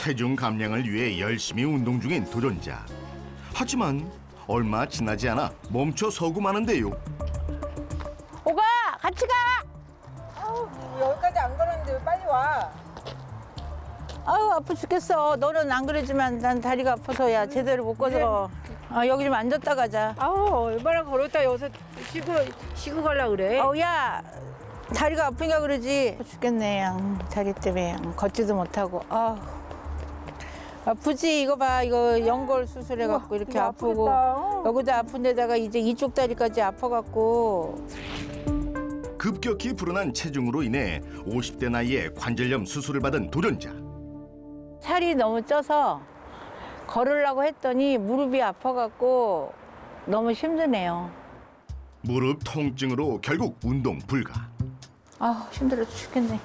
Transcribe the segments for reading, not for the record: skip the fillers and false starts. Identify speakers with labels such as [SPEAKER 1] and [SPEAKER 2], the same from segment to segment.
[SPEAKER 1] 체중 감량을 위해 열심히 운동 중인 도전자. 하지만 얼마 지나지 않아 멈춰 서고 마는데요.
[SPEAKER 2] 오가 같이 가.
[SPEAKER 3] 여기까지 안 걸었는데 왜 빨리 와?
[SPEAKER 2] 아우 아파 죽겠어. 너는 안 그러지만 난 다리가 아파서야 제대로 못 걷어. 여기 좀 앉았다 가자.
[SPEAKER 3] 아우 얼마나 걸었다 여기서 쉬고 가려 그래?
[SPEAKER 2] 야 다리가 아프니까 그러지. 아파 죽겠네. 다리 때문에 걷지도 못하고. 아프지. 이거 봐. 이거 연골 수술해갖고 이렇게
[SPEAKER 3] 이거
[SPEAKER 2] 아프고.
[SPEAKER 3] 아프겠다.
[SPEAKER 2] 여기도 아픈 데다가 이제 이쪽 다리까지 아파갖고.
[SPEAKER 1] 급격히 불어난 체중으로 인해 50대 나이에 관절염 수술을 받은 도전자.
[SPEAKER 2] 살이 너무 쪄서 걸으려고 했더니 무릎이 아파갖고 너무 힘드네요.
[SPEAKER 1] 무릎 통증으로 결국 운동 불가.
[SPEAKER 2] 힘들어 죽겠네.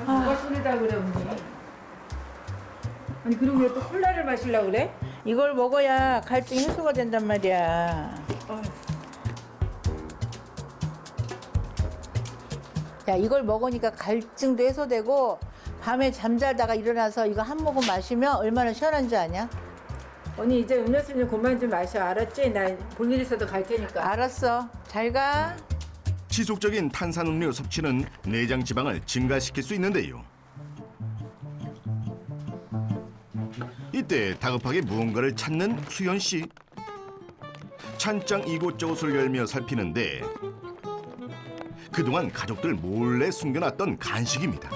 [SPEAKER 3] 누가 술이다 그래 언니? 아니 그리고 왜 또 콜라를 마시려고 그래?
[SPEAKER 2] 이걸 먹어야 갈증 해소가 된단 말이야. 야, 이걸 먹으니까 갈증도 해소되고 밤에 잠자다가 일어나서 이거 한 모금 마시면 얼마나 시원한 줄 아냐?
[SPEAKER 3] 언니 이제 음료수 좀 그만 좀 마셔 알았지? 나 볼 일 있어도 갈 테니까.
[SPEAKER 2] 알았어. 잘 가.
[SPEAKER 1] 지속적인 탄산음료 섭취는 내장 지방을 증가시킬 수 있는데요. 이때 다급하게 무언가를 찾는 수연 씨. 찬장 이곳저곳을 열며 살피는데 그동안 가족들 몰래 숨겨놨던 간식입니다.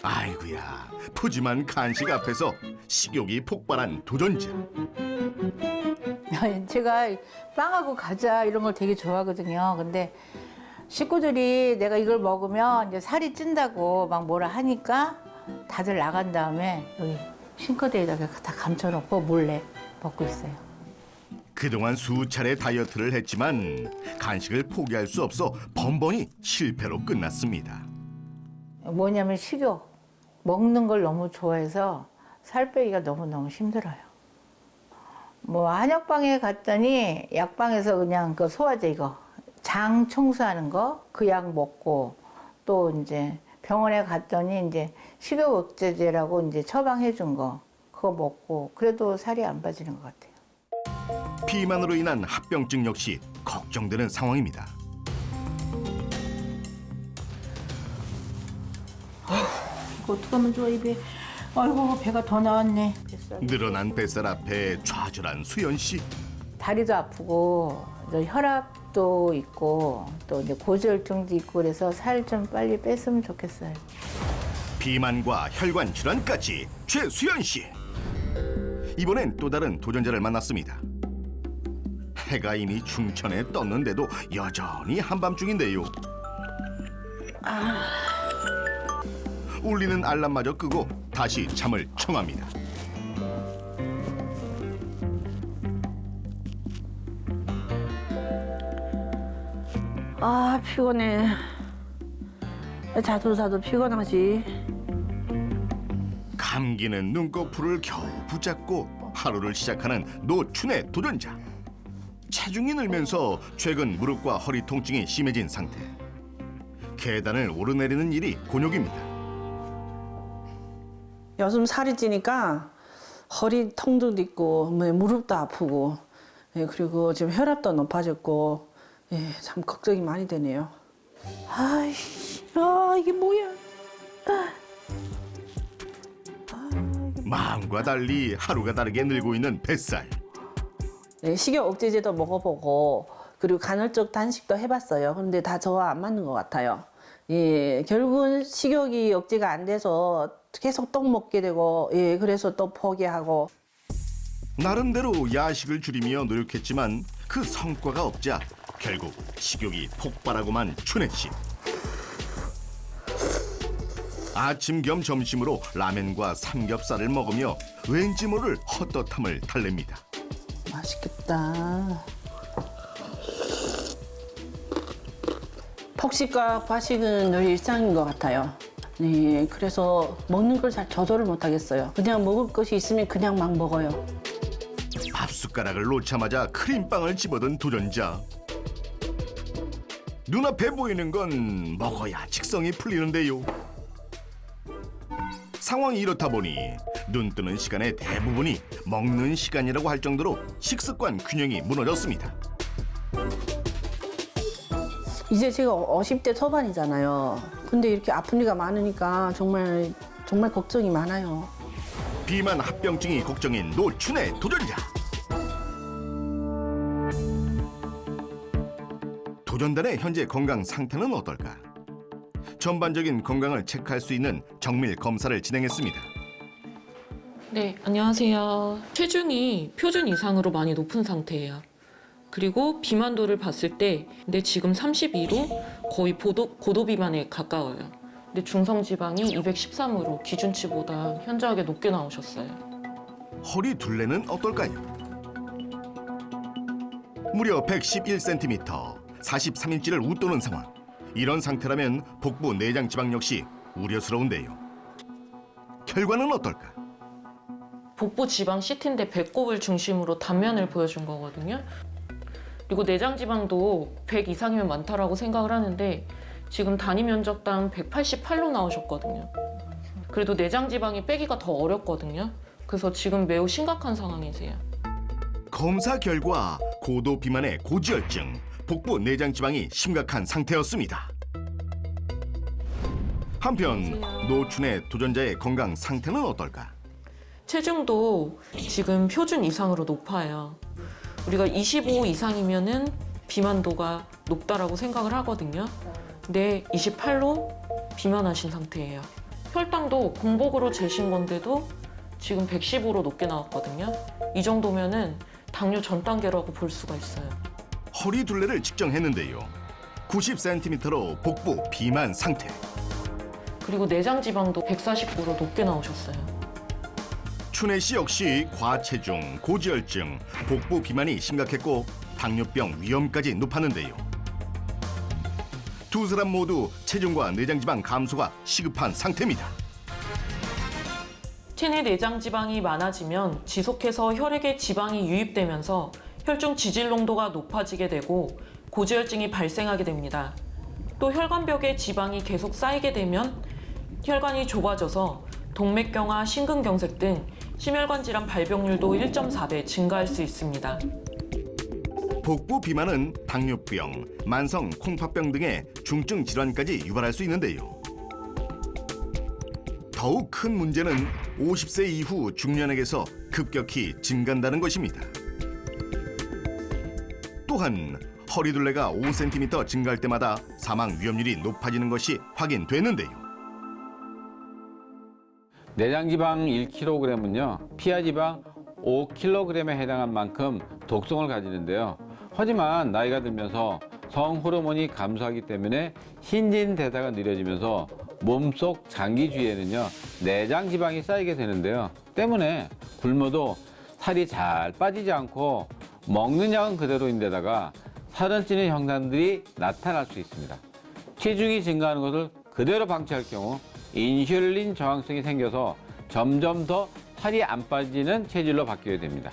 [SPEAKER 1] 아이고야, 푸짐한 간식 앞에서 식욕이 폭발한 도전자.
[SPEAKER 2] 제가 빵하고 과자 이런 걸 되게 좋아하거든요. 근데 식구들이 내가 이걸 먹으면 이제 살이 찐다고 막 뭐라 하니까 다들 나간 다음에 여기 싱크대에다가 다 감춰놓고 몰래 먹고 있어요.
[SPEAKER 1] 그동안 수차례 다이어트를 했지만 간식을 포기할 수 없어 번번이 실패로 끝났습니다.
[SPEAKER 2] 뭐냐면 식욕. 먹는 걸 너무 좋아해서 살 빼기가 너무너무 힘들어요. 뭐 한약방에 갔더니 약방에서 그냥 그 소화제 이거 장 청소하는 거 그 약 먹고 또 이제 병원에 갔더니 이제 식욕 억제제라고 이제 처방해 준 거 그거 먹고 그래도 살이 안 빠지는 것 같아요.
[SPEAKER 1] 비만으로 인한 합병증 역시 걱정되는 상황입니다.
[SPEAKER 2] 이거 어떡하면 좋아 입에. 아이고 배가 더 나왔네.
[SPEAKER 1] 늘어난 뱃살 앞에 좌절한 수연 씨.
[SPEAKER 2] 다리도 아프고 또 혈압도 있고 또 이제 고지혈증도 있고 그래서 살 좀 빨리 뺐으면 좋겠어요.
[SPEAKER 1] 비만과 혈관 질환까지 최수연 씨. 이번엔 또 다른 도전자를 만났습니다. 해가 이미 중천에 떴는데도 여전히 한밤중인데요. 울리는 알람마저 끄고 다시 잠을 청합니다.
[SPEAKER 2] 피곤해. 자도 피곤하지.
[SPEAKER 1] 감기는 눈꺼풀을 겨우 붙잡고 하루를 시작하는 노춘의 도전자. 체중이 늘면서 최근 무릎과 허리 통증이 심해진 상태. 계단을 오르내리는 일이 곤욕입니다.
[SPEAKER 4] 요즘 살이 찌니까 허리통도 있고 무릎도 아프고 그리고 지금 혈압도 높아졌고 참 걱정이 많이 되네요.
[SPEAKER 2] 이게 뭐야?
[SPEAKER 1] 마음과 달리 하루가 다르게 늘고 있는 뱃살.
[SPEAKER 4] 식욕 억제제도 먹어보고 그리고 간헐적 단식도 해봤어요. 근데 다 저와 안 맞는 것 같아요. 결국은 식욕이 억제가 안 돼서 계속 떡 먹게 되고 그래서 또 포기하고.
[SPEAKER 1] 나름대로 야식을 줄이며 노력했지만 그 성과가 없자 결국 식욕이 폭발하고만 춘혜 씨. 아침 겸 점심으로 라면과 삼겹살을 먹으며 왠지 모를 헛헛함을 달랩니다.
[SPEAKER 4] 맛있겠다. 폭식과 과식은 늘 일상인 것 같아요. 그래서 먹는 걸 잘 조절을 못 하겠어요. 그냥 먹을 것이 있으면 그냥 막 먹어요.
[SPEAKER 1] 밥 숟가락을 놓자마자 크림빵을 집어든 도전자. 눈앞에 보이는 건 먹어야 직성이 풀리는데요. 상황이 이렇다 보니 눈 뜨는 시간의 대부분이 먹는 시간이라고 할 정도로 식습관 균형이 무너졌습니다.
[SPEAKER 4] 이제 제가 50대 초반이잖아요. 근데 이렇게 아픈 이가 많으니까 정말 걱정이 많아요.
[SPEAKER 1] 비만 합병증이 걱정인 노춘의 도전자. 도전단의 현재 건강 상태는 어떨까? 전반적인 건강을 체크할 수 있는 정밀 검사를 진행했습니다.
[SPEAKER 5] 네, 안녕하세요. 체중이 표준 이상으로 많이 높은 상태예요. 그리고 비만도를 봤을 때 근데 지금 32로 거의 고도 비만에 가까워요. 근데 중성 지방이 213으로 기준치보다 현저하게 높게 나오셨어요.
[SPEAKER 1] 허리 둘레는 어떨까요? 무려 111cm, 43인치를 웃도는 상황. 이런 상태라면 복부 내장 지방 역시 우려스러운데요. 결과는 어떨까?
[SPEAKER 5] 복부 지방 CT인데 배꼽을 중심으로 단면을 보여준 거거든요. 그리고 내장 지방도 100 이상이면 많다라고 생각을 하는데 지금 단위 면적당 188로 나오셨거든요. 그래도 내장 지방이 빼기가 더 어렵거든요. 그래서 지금 매우 심각한 상황이세요.
[SPEAKER 1] 검사 결과 고도 비만의 고지혈증, 복부 내장 지방이 심각한 상태였습니다. 한편 노춘의 도전자의 건강 상태는 어떨까?
[SPEAKER 5] 체중도 지금 표준 이상으로 높아요. 우리가 25 이상이면은 비만도가 높다라고 생각을 하거든요. 근데 28로 비만하신 상태예요. 혈당도 공복으로 재신 건데도 지금 115로 높게 나왔거든요. 이 정도면은 당뇨 전 단계라고 볼 수가 있어요.
[SPEAKER 1] 허리 둘레를 측정했는데요. 90cm로 복부 비만 상태.
[SPEAKER 5] 그리고 내장 지방도 149로 높게 나오셨어요.
[SPEAKER 1] 춘혜 씨 역시 과체중, 고지혈증, 복부 비만이 심각했고 당뇨병 위험까지 높았는데요. 두 사람 모두 체중과 내장 지방 감소가 시급한 상태입니다.
[SPEAKER 5] 체내 내장 지방이 많아지면 지속해서 혈액에 지방이 유입되면서 혈중 지질 농도가 높아지게 되고 고지혈증이 발생하게 됩니다. 또 혈관벽에 지방이 계속 쌓이게 되면 혈관이 좁아져서 동맥경화, 심근경색 등 심혈관 질환 발병률도 1.4배 증가할 수 있습니다.
[SPEAKER 1] 복부 비만은 당뇨병, 만성 콩팥병 등의 중증 질환까지 유발할 수 있는데요. 더욱 큰 문제는 50세 이후 중년에게서 급격히 증가한다는 것입니다. 또한 허리둘레가 5cm 증가할 때마다 사망 위험률이 높아지는 것이 확인됐는데요.
[SPEAKER 6] 내장지방 1kg은요, 피하지방 5kg에 해당한 만큼 독성을 가지는데요. 하지만 나이가 들면서 성호르몬이 감소하기 때문에 신진대사가 느려지면서 몸속 장기 주위에는요, 내장지방이 쌓이게 되는데요. 때문에 굶어도 살이 잘 빠지지 않고 먹는 양은 그대로인데다가 살은 찌는 현상들이 나타날 수 있습니다. 체중이 증가하는 것을 그대로 방치할 경우 인슐린 저항성이 생겨서 점점 더 살이 안 빠지는 체질로 바뀌게 됩니다.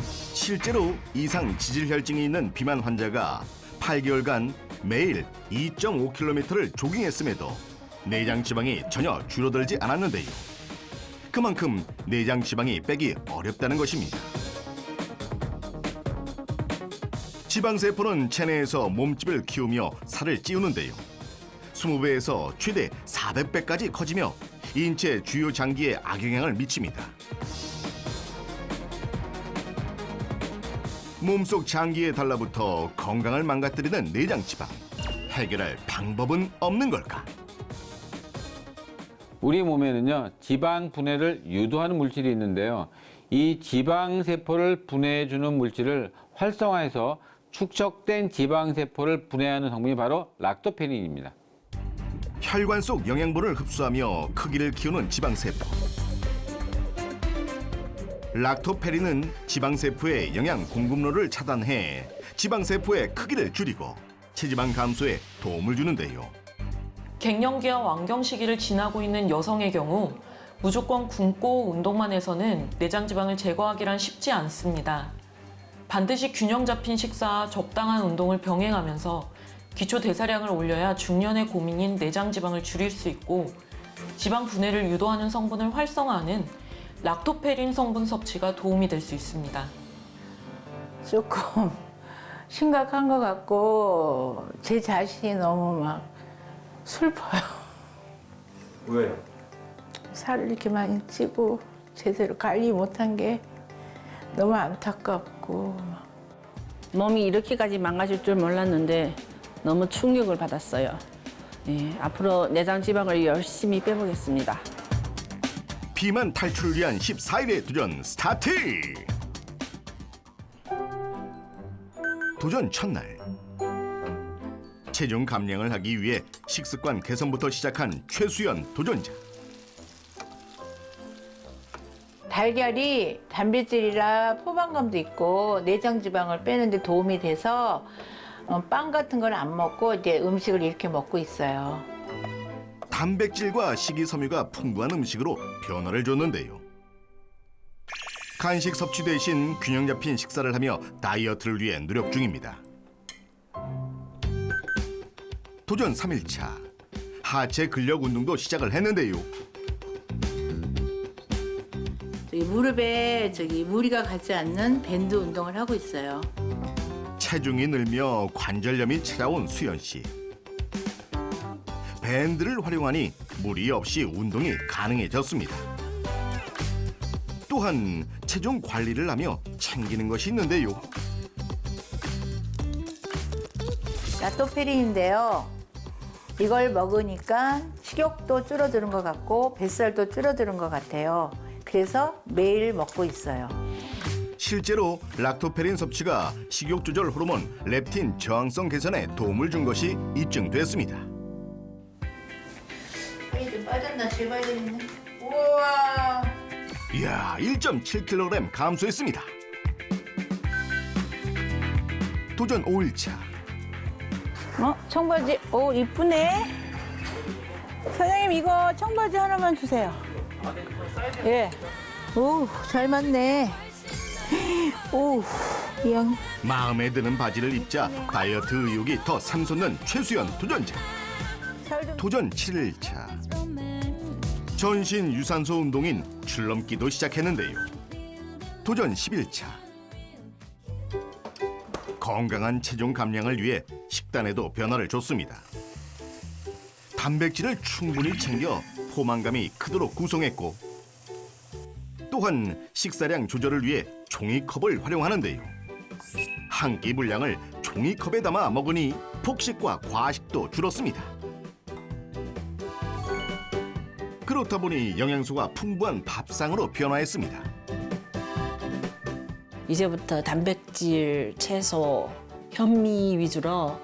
[SPEAKER 1] 실제로 이상 지질혈증이 있는 비만 환자가 8개월간 매일 2.5km를 조깅했음에도 내장 지방이 전혀 줄어들지 않았는데요. 그만큼 내장 지방이 빼기 어렵다는 것입니다. 지방세포는 체내에서 몸집을 키우며 살을 찌우는데요. 20배에서 최대 400배까지 커지며 인체 주요 장기에 악영향을 미칩니다. 몸속 장기에 달라붙어 건강을 망가뜨리는 내장 지방. 해결할 방법은 없는 걸까?
[SPEAKER 6] 우리 몸에는요, 지방 분해를 유도하는 물질이 있는데요. 이 지방세포를 분해해주는 물질을 활성화해서 축적된 지방세포를 분해하는 성분이 바로 락토페린입니다.
[SPEAKER 1] 혈관 속 영양분을 흡수하며 크기를 키우는 지방세포. 락토페린은 지방세포의 영양 공급로를 차단해 지방세포의 크기를 줄이고 체지방 감소에 도움을 주는데요.
[SPEAKER 5] 갱년기와 완경 시기를 지나고 있는 여성의 경우 무조건 굶고 운동만 해서는 내장 지방을 제거하기란 쉽지 않습니다. 반드시 균형 잡힌 식사와 적당한 운동을 병행하면서 기초 대사량을 올려야 중년의 고민인 내장 지방을 줄일 수 있고 지방 분해를 유도하는 성분을 활성화하는 락토페린 성분 섭취가 도움이 될 수 있습니다.
[SPEAKER 2] 조금 심각한 것 같고 제 자신이 너무 막 슬퍼요.
[SPEAKER 7] 왜요?
[SPEAKER 2] 살을 이렇게 많이 찌고 제대로 관리 못한 게 너무 안타깝고
[SPEAKER 4] 몸이 이렇게까지 망가질 줄 몰랐는데 너무 충격을 받았어요. 예, 앞으로 내장 지방을 열심히 빼보겠습니다.
[SPEAKER 1] 비만 탈출을 위한 14일의 도전 스타트! 도전 첫날. 체중 감량을 하기 위해 식습관 개선부터 시작한 최수연 도전자.
[SPEAKER 2] 달걀이 단백질이라 포만감도 있고 내장 지방을 빼는데 도움이 돼서 빵 같은 걸 안 먹고 이제 음식을 이렇게 먹고 있어요.
[SPEAKER 1] 단백질과 식이섬유가 풍부한 음식으로 변화를 줬는데요. 간식 섭취 대신 균형 잡힌 식사를 하며 다이어트를 위해 노력 중입니다. 도전 3일차. 하체 근력 운동도 시작을 했는데요.
[SPEAKER 2] 무릎에 무리가 가지 않는 밴드 운동을 하고 있어요.
[SPEAKER 1] 체중이 늘며 관절염이 찾아온 수연 씨. 밴드를 활용하니 무리 없이 운동이 가능해졌습니다. 또한 체중 관리를 하며 챙기는 것이 있는데요.
[SPEAKER 2] 라토페린인데요. 이걸 먹으니까 식욕도 줄어드는 것 같고 뱃살도 줄어드는 것 같아요. 그래서 매일 먹고 있어요.
[SPEAKER 1] 실제로 락토페린 섭취가 식욕 조절 호르몬 렙틴 저항성 개선에 도움을 준 것이 입증됐습니다.
[SPEAKER 2] 살이 좀 빠졌나 재봐야 되겠네. 우와.
[SPEAKER 1] 이야, 1.7kg 감소했습니다. 도전 5일차.
[SPEAKER 2] 청바지. 오, 이쁘네. 사장님, 이거 청바지 하나만 주세요. 예. 오, 잘 맞네. 오, 이 형.
[SPEAKER 1] 마음에 드는 바지를 입자 다이어트 의욕이 더 샘솟는 최수연 도전자. 도전 7일차. 전신 유산소 운동인 줄넘기도 시작했는데요. 도전 10일차. 건강한 체중 감량을 위해 식단에도 변화를 줬습니다. 단백질을 충분히 챙겨 포만감이 크도록 구성했고 또한 식사량 조절을 위해 종이컵을 활용하는데요. 한 끼 분량을 종이컵에 담아 먹으니 폭식과 과식도 줄었습니다. 그렇다 보니 영양소가 풍부한 밥상으로 변화했습니다.
[SPEAKER 4] 이제부터 단백질, 채소, 현미 위주로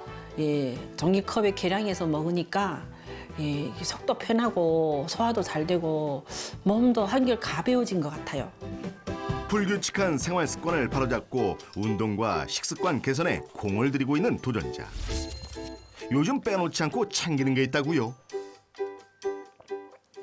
[SPEAKER 4] 종이컵에 계량해서 먹으니까 속도 편하고 소화도 잘 되고 몸도 한결 가벼워진 것 같아요.
[SPEAKER 1] 불규칙한 생활 습관을 바로잡고 운동과 식습관 개선에 공을 들이고 있는 도전자. 요즘 빼놓지 않고 챙기는 게 있다고요.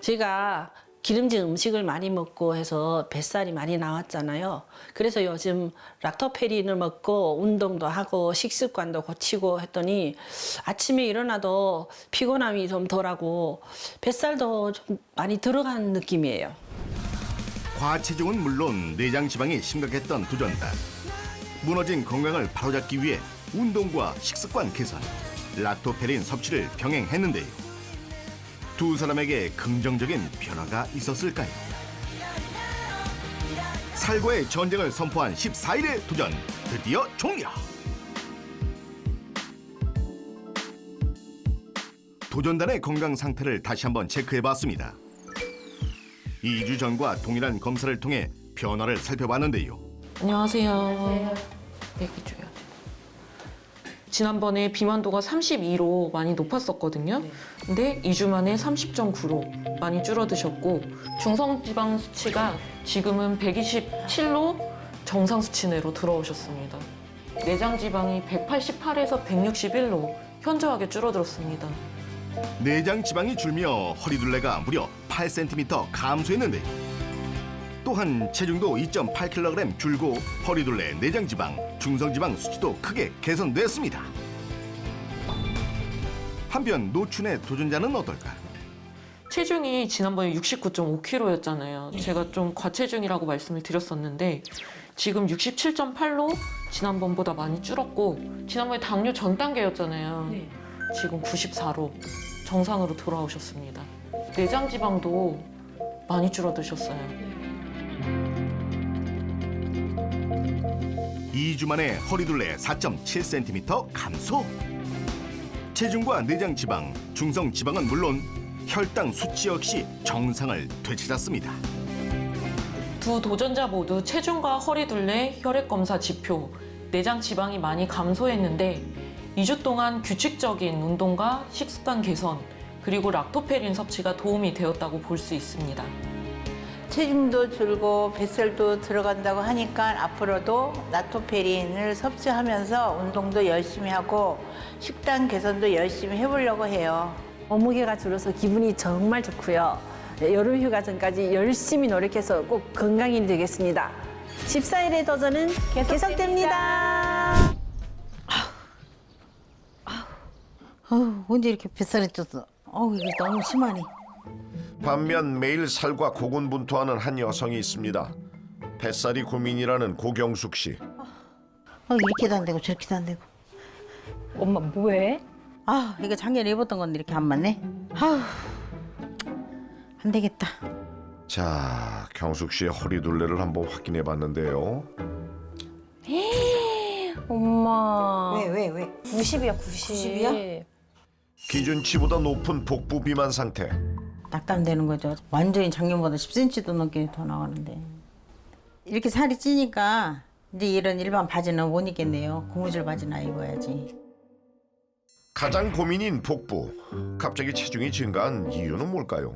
[SPEAKER 4] 제가 기름진 음식을 많이 먹고 해서 뱃살이 많이 나왔잖아요. 그래서 요즘 락토페린을 먹고 운동도 하고 식습관도 고치고 했더니 아침에 일어나도 피곤함이 좀 덜하고 뱃살도 좀 많이 들어간 느낌이에요.
[SPEAKER 1] 과체중은 물론 내장 지방이 심각했던 도전자. 무너진 건강을 바로잡기 위해 운동과 식습관 개선, 락토페린 섭취를 병행했는데요. 두 사람에게 긍정적인 변화가 있었을까요? 살과의 전쟁을 선포한 14일의 도전 드디어 종료! 도전단의 건강 상태를 다시 한번 체크해봤습니다. 2주 전과 동일한 검사를 통해 변화를 살펴봤는데요.
[SPEAKER 5] 안녕하세요. 얘기 줘야 돼. 지난번에 비만도가 32로 많이 높았었거든요. 근데 2주 만에 30.9로 많이 줄어드셨고 중성지방 수치가 지금은 127로 정상 수치 내로 들어오셨습니다. 내장 지방이 188에서 161로 현저하게 줄어들었습니다.
[SPEAKER 1] 내장 지방이 줄며 허리둘레가 무려 8cm 감소했는데요. 또한 체중도 2.8kg 줄고 허리둘레, 내장 지방, 중성 지방 수치도 크게 개선됐습니다. 한편 노춘의 도전자는 어떨까?
[SPEAKER 5] 체중이 지난번에 69.5kg였잖아요. 제가 좀 과체중이라고 말씀을 드렸었는데 지금 67.8로 지난번보다 많이 줄었고 지난번에 당뇨 전 단계였잖아요. 지금 94로 정상으로 돌아오셨습니다. 내장 지방도 많이 줄어드셨어요.
[SPEAKER 1] 2주 만에 허리둘레 4.7cm 감소. 체중과 내장 지방, 중성 지방은 물론 혈당 수치 역시 정상을 되찾았습니다.
[SPEAKER 5] 두 도전자 모두 체중과 허리둘레, 혈액검사 지표, 내장 지방이 많이 감소했는데 2주 동안 규칙적인 운동과 식습관 개선, 그리고 락토페린 섭취가 도움이 되었다고 볼 수 있습니다.
[SPEAKER 2] 체중도 줄고 뱃살도 들어간다고 하니까 앞으로도 라토페린을 섭취하면서 운동도 열심히 하고 식단 개선도 열심히 해보려고 해요.
[SPEAKER 8] 몸무게가 줄어서 기분이 정말 좋고요. 여름 휴가 전까지 열심히 노력해서 꼭 건강인이 되겠습니다. 14일의 도전은 계속됩니다.
[SPEAKER 9] 언제 이렇게 뱃살이 쪘어? 이게 너무 심하네.
[SPEAKER 10] 반면 매일 살과 고군분투하는 한 여성이 있습니다. 뱃살이 고민이라는 고경숙 씨.
[SPEAKER 9] 이렇게도 안 되고 저렇게도 안 되고.
[SPEAKER 8] 엄마 뭐해?
[SPEAKER 9] 이거 작년에 입었던 건데 이렇게 안 맞네. 안 되겠다.
[SPEAKER 10] 자, 경숙 씨의 허리둘레를 한번 확인해 봤는데요.
[SPEAKER 8] 엄마.
[SPEAKER 9] 왜?
[SPEAKER 8] 90이야 90이야?
[SPEAKER 10] 기준치보다 높은 복부 비만 상태.
[SPEAKER 9] 낙담되는 거죠. 완전히 작년보다 10cm도 넘게 더 나가는데. 이렇게 살이 찌니까 이제 이런 일반 바지는 못 입겠네요. 고무줄 바지나 입어야지.
[SPEAKER 10] 가장 고민인 복부. 갑자기 체중이 증가한 이유는 뭘까요?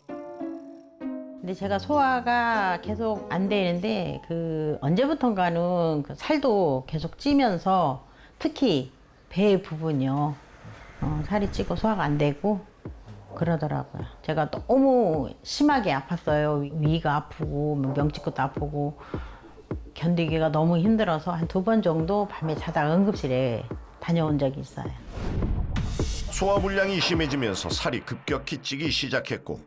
[SPEAKER 9] 근데 제가 소화가 계속 안 되는데 언제부턴가는 살도 계속 찌면서 특히 배 부분이요. 살이 찌고 소화가 안 되고 그러더라고요. 제가 너무 심하게 아팠어요. 위가 아프고 명치끝도 아프고 견디기가 너무 힘들어서 한 2번 정도 밤에 자다가 응급실에 다녀온 적이 있어요.
[SPEAKER 10] 소화불량이 심해지면서 살이 급격히 찌기 시작했고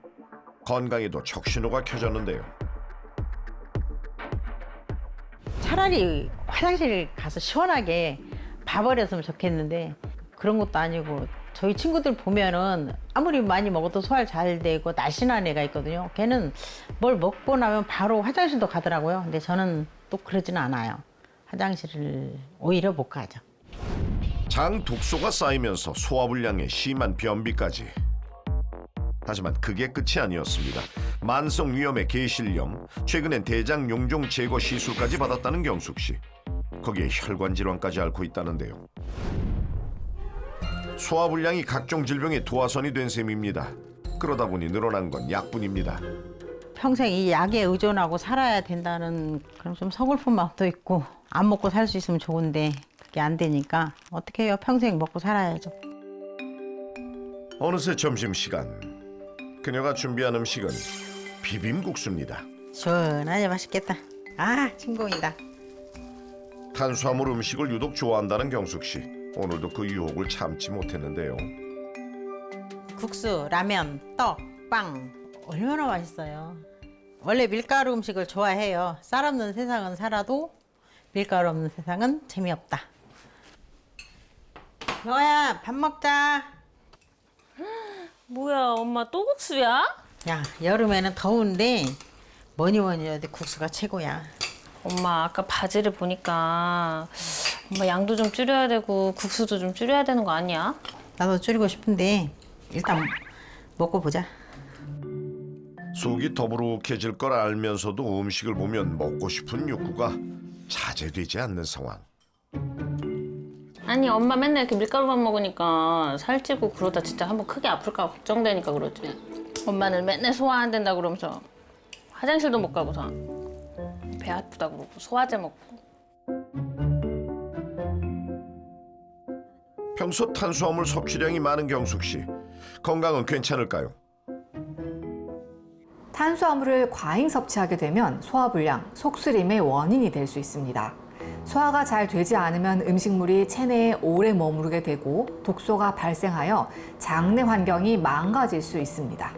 [SPEAKER 10] 건강에도 적신호가 켜졌는데요.
[SPEAKER 9] 차라리 화장실 가서 시원하게 봐버렸으면 좋겠는데 그런 것도 아니고 저희 친구들 보면은 아무리 많이 먹어도 소화 잘 되고 날씬한 애가 있거든요. 걔는 뭘 먹고 나면 바로 화장실도 가더라고요. 근데 저는 또 그러지는 않아요. 화장실을 오히려 못 가죠.
[SPEAKER 10] 장 독소가 쌓이면서 소화불량에 심한 변비까지. 하지만 그게 끝이 아니었습니다. 만성 위염의 계실염, 최근엔 대장 용종 제거 시술까지 받았다는 경숙 씨. 거기에 혈관 질환까지 앓고 있다는데요. 소화불량이 각종 질병의 도화선이 된 셈입니다. 그러다 보니 늘어난 건 약뿐입니다.
[SPEAKER 9] 평생 이 약에 의존하고 살아야 된다는 그런 좀 서글픈 마음도 있고 안 먹고 살 수 있으면 좋은데 그게 안 되니까 어떻게 해요? 평생 먹고 살아야죠.
[SPEAKER 10] 어느새 점심시간. 그녀가 준비한 음식은 비빔국수입니다.
[SPEAKER 9] 시원하니 맛있겠다. 진공이다.
[SPEAKER 10] 탄수화물 음식을 유독 좋아한다는 경숙 씨. 오늘도 그 유혹을 참지 못했는데요.
[SPEAKER 9] 국수, 라면, 떡, 빵 얼마나 맛있어요. 원래 밀가루 음식을 좋아해요. 쌀 없는 세상은 살아도 밀가루 없는 세상은 재미없다. 너야 밥 먹자.
[SPEAKER 8] 뭐야 엄마 또 국수야?
[SPEAKER 9] 야, 여름에는 더운데 뭐니 해도 국수가 최고야.
[SPEAKER 8] 엄마 아까 바지를 보니까 엄마 양도 좀 줄여야 되고 국수도 좀 줄여야 되는 거 아니야?
[SPEAKER 9] 나도 줄이고 싶은데 일단 먹고 보자.
[SPEAKER 10] 속이 더부룩해질 걸 알면서도 음식을 보면 먹고 싶은 욕구가 자제되지 않는 상황.
[SPEAKER 8] 아니 엄마 맨날 이렇게 밀가루만 먹으니까 살찌고 그러다 진짜 한번 크게 아플까 걱정되니까 그러지. 엄마는 맨날 소화 안 된다 그러면서 화장실도 못 가고서 배 아프다 그러고 소화제 먹고.
[SPEAKER 10] 평소 탄수화물 섭취량이 많은 경숙 씨. 건강은 괜찮을까요?
[SPEAKER 11] 탄수화물을 과잉 섭취하게 되면 소화불량, 속쓰림의 원인이 될 수 있습니다. 소화가 잘 되지 않으면 음식물이 체내에 오래 머무르게 되고 독소가 발생하여 장내 환경이 망가질 수 있습니다.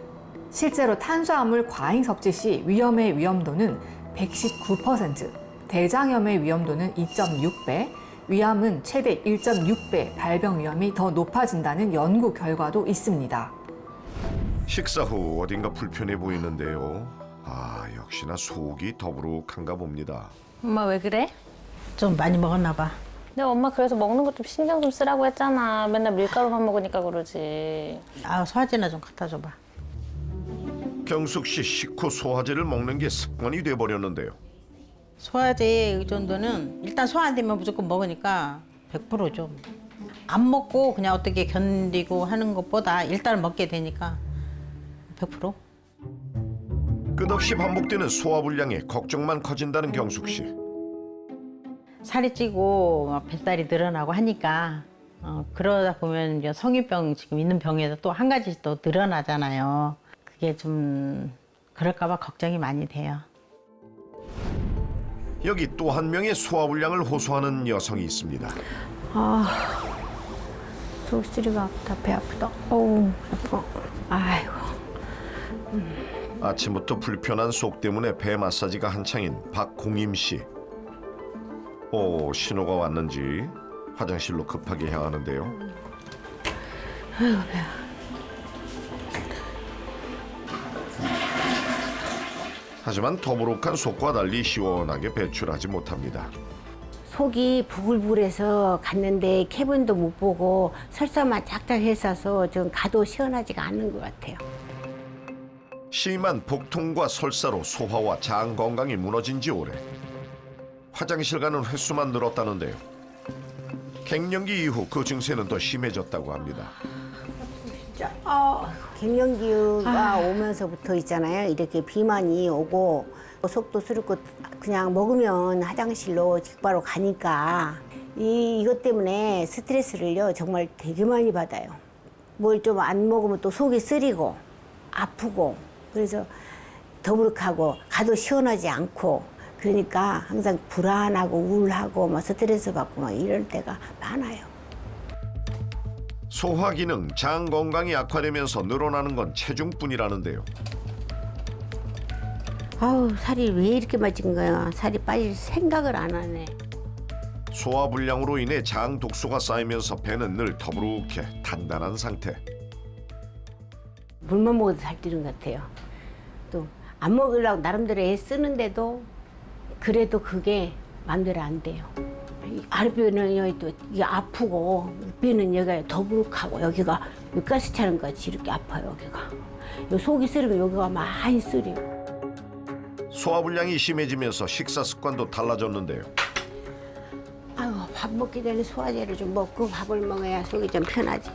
[SPEAKER 11] 실제로 탄수화물 과잉 섭취 시 위염의 위험도는 119%, 대장염의 위험도는 2.6배, 위암은 최대 1.6배 발병 위험이 더 높아진다는 연구 결과도 있습니다.
[SPEAKER 10] 식사 후 어딘가 불편해 보이는데요. 아, 역시나 속이 더부룩한가 봅니다.
[SPEAKER 8] 엄마 왜 그래?
[SPEAKER 9] 좀 많이 먹었나 봐.
[SPEAKER 8] 근데 엄마 그래서 먹는 거 좀 신경 좀 쓰라고 했잖아. 맨날 밀가루만 먹으니까 그러지.
[SPEAKER 9] 아, 소화제나 좀 갖다 줘봐.
[SPEAKER 10] 경숙 씨 식후 소화제를 먹는 게 습관이 돼버렸는데요.
[SPEAKER 9] 소화제 이 정도는 일단 소화 안 되면 무조건 먹으니까 100%죠. 안 먹고 그냥 어떻게 견디고 하는 것보다 일단 먹게 되니까 100%.
[SPEAKER 10] 끝없이 반복되는 소화불량에 걱정만 커진다는 경숙 씨.
[SPEAKER 9] 살이 찌고 뱃살이 늘어나고 하니까 그러다 보면 이제 성인병 지금 있는 병에서 또 한 가지 또 늘어나잖아요. 그게 좀 그럴까 봐 걱정이 많이 돼요.
[SPEAKER 10] 여기 또 한 명의 소화불량을 호소하는 여성이 있습니다.
[SPEAKER 2] 속쓰리가 아프다, 배 아프다. 어우, 아파. 아이고.
[SPEAKER 10] 아침부터 불편한 속 때문에 배 마사지가 한창인 박공임 씨. 오, 신호가 왔는지 화장실로 급하게 향하는데요. 하지만 더부룩한 속과 달리 시원하게 배출하지 못합니다.
[SPEAKER 12] 속이 부글부글해서 갔는데 캐빈도 못 보고 설사만 쫙쫙 했어서 좀 가도 시원하지가 않은 것 같아요.
[SPEAKER 10] 심한 복통과 설사로 소화와 장 건강이 무너진 지 오래. 화장실 가는 횟수만 늘었다는데요. 갱년기 이후 그 증세는 더 심해졌다고 합니다.
[SPEAKER 12] 갱년기가 오면서부터 있잖아요. 이렇게 비만이 오고 속도 쓰리고 그냥 먹으면 화장실로 직바로 가니까 이것 때문에 스트레스를요 정말 되게 많이 받아요. 뭘 좀 안 먹으면 또 속이 쓰리고 아프고 그래서 더부룩하고 가도 시원하지 않고 그러니까 항상 불안하고 우울하고 막 스트레스 받고 막 이럴 때가 많아요.
[SPEAKER 10] 소화 기능, 장 건강이 악화되면서 늘어나는 건 체중뿐이라는데요.
[SPEAKER 12] 아우 살이 왜 이렇게 빠진 거야. 살이 빠질 생각을 안 하네.
[SPEAKER 10] 소화 불량으로 인해 장 독소가 쌓이면서 배는 늘 더부룩해 단단한 상태.
[SPEAKER 12] 물만 먹어도 살찌는 것 같아요. 또 안 먹으려고 나름대로 애 쓰는데도 그래도 그게 마음대로 안 돼요. 아랫배는 여기 또 이게 아프고 윗배는 여기가 더부룩하고 여기가 가스 차는 것 같이 이렇게 아파요. 여기가 속이 쓰리고 여기가 많이 쓰려요.
[SPEAKER 10] 소화불량이 심해지면서 식사 습관도 달라졌는데요.
[SPEAKER 12] 아이고 밥 먹기 전에 소화제를 좀 먹고 밥을 먹어야 속이 좀 편하지.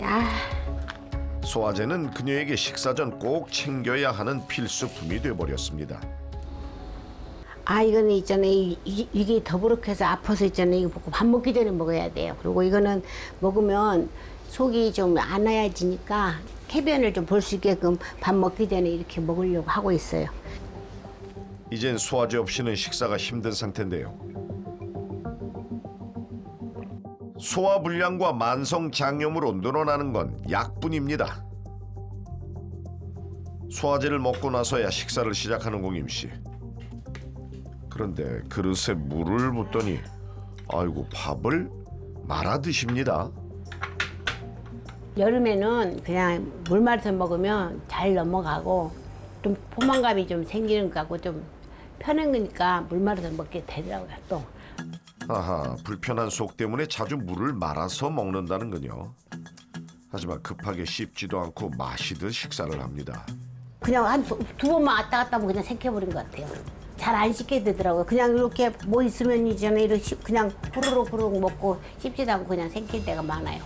[SPEAKER 10] 소화제는 그녀에게 식사 전 꼭 챙겨야 하는 필수품이 돼버렸습니다.
[SPEAKER 12] 이거는 있잖아요. 이게 더부룩해서 아파서 있잖아요. 이거 밥 먹기 전에 먹어야 돼요. 그리고 이거는 먹으면 속이 좀 안 하얘지니까 쾌변을 좀 볼 수 있게끔 밥 먹기 전에 이렇게 먹으려고 하고 있어요.
[SPEAKER 10] 이젠 소화제 없이는 식사가 힘든 상태인데요. 소화불량과 만성장염으로 늘어나는 건 약뿐입니다. 소화제를 먹고 나서야 식사를 시작하는 공임 씨. 그런데 그릇에 물을 붓더니 아이고 밥을 말아 드십니다.
[SPEAKER 12] 여름에는 그냥 물 말아서 먹으면 잘 넘어가고 좀 포만감이 좀 생기는 것 같고 좀 편한 거니까 물 말아서 먹게 되더라고요. 또
[SPEAKER 10] 아하, 불편한 속 때문에 자주 물을 말아서 먹는다는군요. 하지만 급하게 씹지도 않고 마시듯 식사를 합니다.
[SPEAKER 12] 그냥 한 두 번만 왔다 갔다 하면 그냥 생겨버린 것 같아요. 잘 안 씹게 되더라고요. 그냥 이렇게 뭐 있으면 이전에 이렇게 그냥 후루룩 먹고 씹지도 않고 그냥 생길 때가 많아요.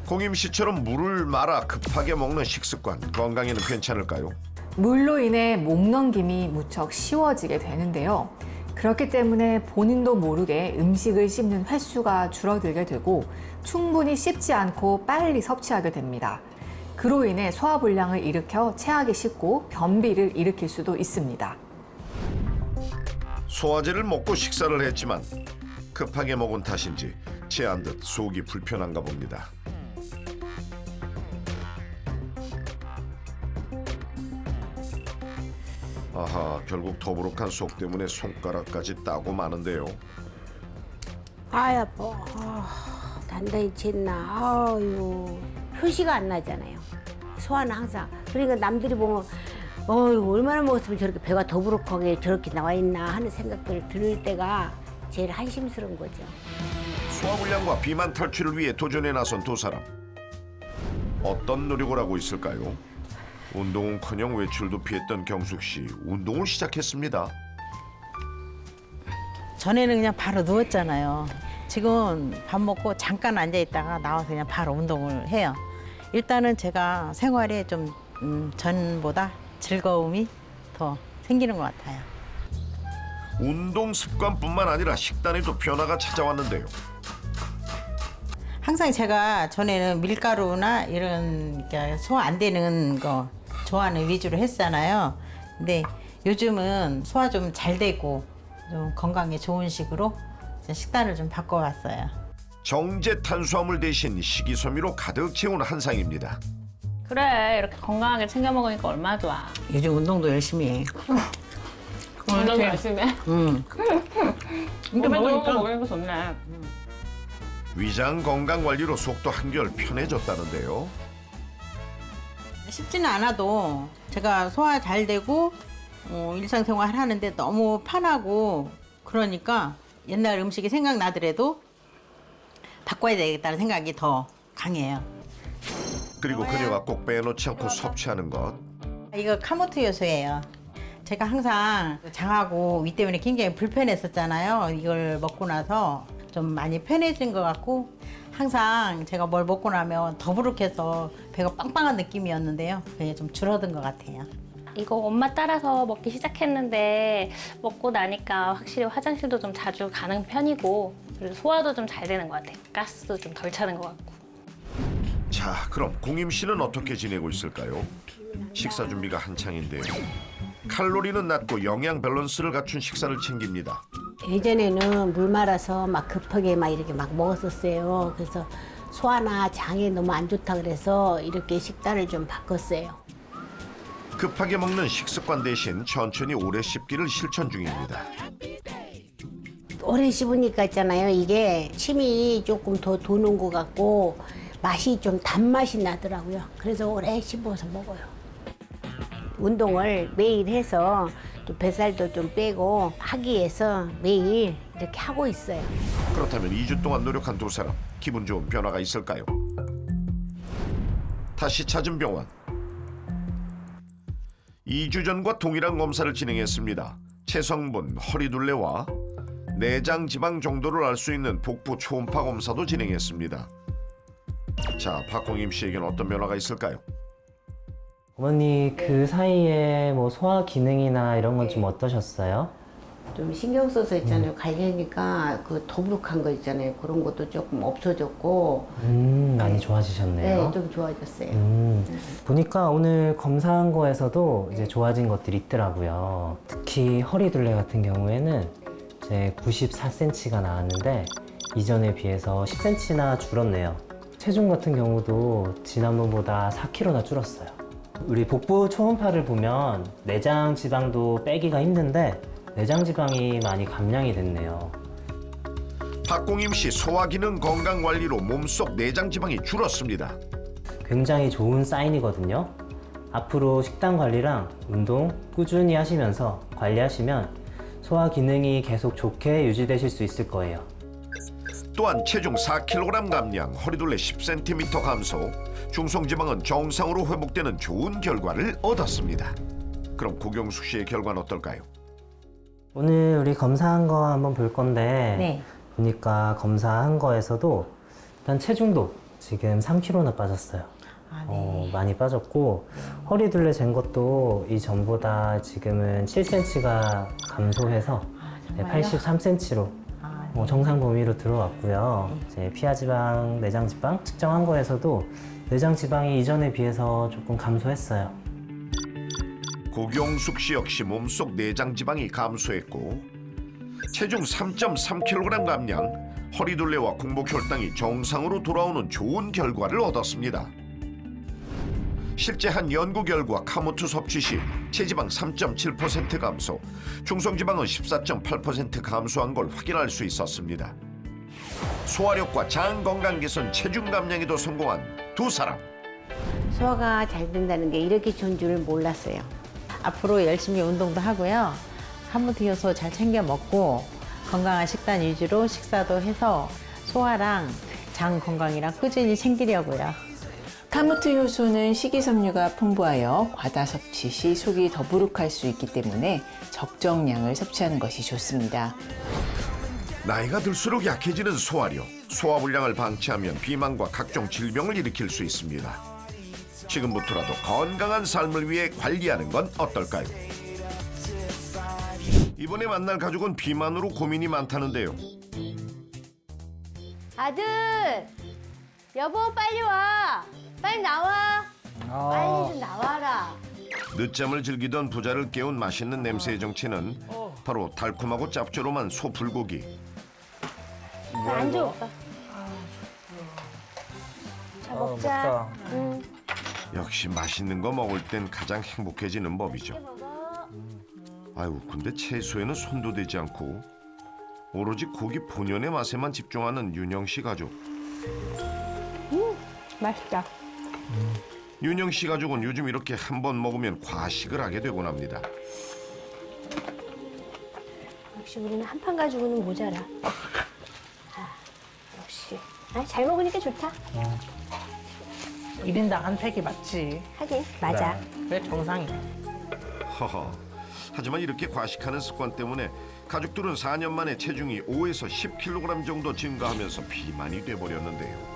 [SPEAKER 10] 공임 씨처럼 물을 말아 급하게 먹는 식습관 건강에는 괜찮을까요?
[SPEAKER 11] 물로 인해 목 넘김이 무척 쉬워지게 되는데요. 그렇기 때문에 본인도 모르게 음식을 씹는 횟수가 줄어들게 되고 충분히 씹지 않고 빨리 섭취하게 됩니다. 그로 인해 소화불량을 일으켜 체하기 쉽고 변비를 일으킬 수도 있습니다.
[SPEAKER 10] 소화제를 먹고 식사를 했지만 급하게 먹은 탓인지 체한 듯 속이 불편한가 봅니다. 아하, 결국 더부룩한 속 때문에 손가락까지 따고 마는데요.
[SPEAKER 12] 아이 아파. 단단히 쟀나. 아유, 표시가 안 나잖아요. 소화는 항상. 그러니까 남들이 보면 얼마나 먹었으면 저렇게 배가 더부룩하게 저렇게 나와 있나 하는 생각들을 들을 때가 제일 한심스러운 거죠.
[SPEAKER 10] 소화불량과 비만 탈출을 위해 도전에 나선 두 사람. 어떤 노력을 하고 있을까요? 운동은커녕 외출도 피했던 경숙 씨, 운동을 시작했습니다.
[SPEAKER 9] 전에는 그냥 바로 누웠잖아요. 지금 밥 먹고 잠깐 앉아 있다가 나와서 그냥 바로 운동을 해요. 일단은 제가 생활에 좀 전보다 즐거움이 더 생기는 것 같아요.
[SPEAKER 10] 운동 습관뿐만 아니라 식단에도 변화가 찾아왔는데요.
[SPEAKER 9] 항상 제가 전에는 밀가루나 이런 소화 안 되는 거 좋아하는 위주로 했잖아요. 근데 요즘은 소화 좀 잘 되고 좀 건강에 좋은 식으로 식단을 좀 바꿔왔어요.
[SPEAKER 10] 정제 탄수화물 대신 식이섬유로 가득 채운 한상입니다.
[SPEAKER 8] 그래 이렇게 건강하게 챙겨 먹으니까 얼마나 좋아.
[SPEAKER 9] 요즘 운동도 열심히 해.
[SPEAKER 8] 운동 열심히 해.
[SPEAKER 9] 근데 먹으니까
[SPEAKER 8] 먹으니까 좋네.
[SPEAKER 10] 위장 건강 관리로 속도 한결 편해졌다는데요.
[SPEAKER 9] 쉽지는 않아도 제가 소화 잘 되고 일상생활 하는데 너무 편하고 그러니까 옛날 음식이 생각나더라도 바꿔야 되겠다는 생각이 더 강해요.
[SPEAKER 10] 그리고 그녀가 꼭 빼놓지 않고 섭취하는 것.
[SPEAKER 9] 이거 카모트 요소예요. 제가 항상 장하고 위 때문에 굉장히 불편했었잖아요. 이걸 먹고 나서 좀 많이 편해진 것 같고 항상 제가 뭘 먹고 나면 더부룩해서 배가 빵빵한 느낌이었는데요. 그게 좀 줄어든 것 같아요.
[SPEAKER 8] 이거 엄마 따라서 먹기 시작했는데 먹고 나니까 확실히 화장실도 좀 자주 가는 편이고 그리고 소화도 좀 잘 되는 것 같아요. 가스도 좀 덜 차는 것 같고.
[SPEAKER 10] 자, 그럼 공임 씨는 어떻게 지내고 있을까요? 식사 준비가 한창인데요. 칼로리는 낮고 영양 밸런스를 갖춘 식사를 챙깁니다.
[SPEAKER 12] 예전에는 물 말아서 막 급하게 막 이렇게 막 먹었었어요. 그래서 소화나 장에 너무 안 좋다 그래서 이렇게 식단을 좀 바꿨어요.
[SPEAKER 10] 급하게 먹는 식습관 대신 천천히 오래 씹기를 실천 중입니다.
[SPEAKER 12] 오래 씹으니까 있잖아요. 이게 침이 조금 더 도는 것 같고 맛이 좀 단맛이 나더라고요. 그래서 오래 씹어서 먹어요. 운동을 매일 해서 또 뱃살도 좀 빼고 하기 위해서 매일 이렇게 하고 있어요.
[SPEAKER 10] 그렇다면 2주 동안 노력한 두 사람, 기분 좋은 변화가 있을까요? 다시 찾은 병원. 2주 전과 동일한 검사를 진행했습니다. 체성분, 허리둘레와 내장 지방 정도를 알 수 있는 복부 초음파 검사도 진행했습니다. 자, 박공임 씨에게는 어떤 변화가 있을까요?
[SPEAKER 13] 어머니 그 사이에 뭐 소화 기능이나 이런 건 좀 어떠셨어요?
[SPEAKER 12] 좀 신경 써서 있잖아요. 관리하니까 그 더부룩한 거 있잖아요. 그런 것도 조금 없어졌고.
[SPEAKER 13] 많이 좋아지셨네요.
[SPEAKER 12] 네, 좀 좋아졌어요.
[SPEAKER 13] 보니까 오늘 검사한 거에서도 이제 좋아진 것들이 있더라고요. 특히 허리둘레 같은 경우에는 이제 94cm가 나왔는데 이전에 비해서 10cm나 줄었네요. 체중 같은 경우도 지난번보다 4kg나 줄었어요. 우리 복부 초음파를 보면 내장 지방도 빼기가 힘든데 내장 지방이 많이 감량이 됐네요.
[SPEAKER 10] 박공임 씨 소화 기능 건강 관리로 몸속 내장 지방이 줄었습니다.
[SPEAKER 13] 굉장히 좋은 사인이거든요. 앞으로 식단 관리랑 운동 꾸준히 하시면서 관리하시면 소화 기능이 계속 좋게 유지되실 수 있을 거예요.
[SPEAKER 10] 또한 체중 4kg 감량, 허리둘레 10cm 감소, 중성지방은 정상으로 회복되는 좋은 결과를 얻었습니다. 그럼 고경숙 씨의 결과는 어떨까요?
[SPEAKER 13] 오늘 우리 검사한 거 한번 볼 건데
[SPEAKER 9] 네.
[SPEAKER 13] 보니까 검사한 거에서도 일단 체중도 지금 3kg나 빠졌어요.
[SPEAKER 9] 아, 네.
[SPEAKER 13] 많이 빠졌고 허리둘레 잰 것도 이전보다 지금은 7cm가 감소해서
[SPEAKER 9] 정말요?
[SPEAKER 13] 83cm로 정상 범위로 들어왔고요. 이제 피하지방, 내장지방 측정한 거에서도 내장지방이 이전에 비해서 조금 감소했어요.
[SPEAKER 10] 고경숙 씨 역시 몸속 내장 지방이 감소했고 체중 3.3kg 감량, 허리둘레와 궁복 혈당이 정상으로 돌아오는 좋은 결과를 얻었습니다. 실제 한 연구 결과 카모트 섭취 시 체지방 3.7% 감소, 중성지방은 14.8% 감소한 걸 확인할 수 있었습니다. 소화력과 장 건강 개선, 체중 감량에도 성공한 두 사람.
[SPEAKER 12] 소화가 잘 된다는 게 이렇게 좋은 줄 몰랐어요.
[SPEAKER 9] 앞으로 열심히 운동도 하고요. 카모트 효소 잘 챙겨 먹고 건강한 식단 위주로 식사도 해서 소화랑 장 건강이랑 꾸준히 챙기려고요.
[SPEAKER 14] 카모트 효소는 식이섬유가 풍부하여 과다 섭취 시 속이 더부룩할 수 있기 때문에 적정량을 섭취하는 것이 좋습니다.
[SPEAKER 10] 나이가 들수록 약해지는 소화력, 소화불량을 방치하면 비만과 각종 질병을 일으킬 수 있습니다. 지금부터라도 건강한 삶을 위해 관리하는 건 어떨까요? 이번에 만날 가족은 비만으로 고민이 많다는데요.
[SPEAKER 12] 아들, 여보 빨리 와. 빨리 나와. 빨리 좀 나와라.
[SPEAKER 10] 늦잠을 즐기던 부자를 깨운 맛있는 냄새의 정체는 바로 달콤하고 짭조름한 소불고기.
[SPEAKER 12] 앉아 오빠. 자 먹자. 응.
[SPEAKER 10] 역시 맛있는 거 먹을 땐 가장 행복해지는 법이죠. 아유, 근데 채소에는 손도 대지 않고 오로지 고기 본연의 맛에만 집중하는 윤영 씨 가족.
[SPEAKER 12] 맛있다.
[SPEAKER 10] 윤영 씨 가족은 요즘 이렇게 한 번 먹으면 과식을 하게 되곤 합니다.
[SPEAKER 12] 역시 우리는 한 판 가지고는 모자라. 역시. 잘 먹으니까 좋다.
[SPEAKER 2] 1인당 한 팩이 맞지.
[SPEAKER 12] 하긴 맞아.
[SPEAKER 2] 그래 정상이야.
[SPEAKER 10] 허허. 하지만 이렇게 과식하는 습관 때문에 가족들은 4년 만에 체중이 5에서 10kg 정도 증가하면서 비만이 돼버렸는데요.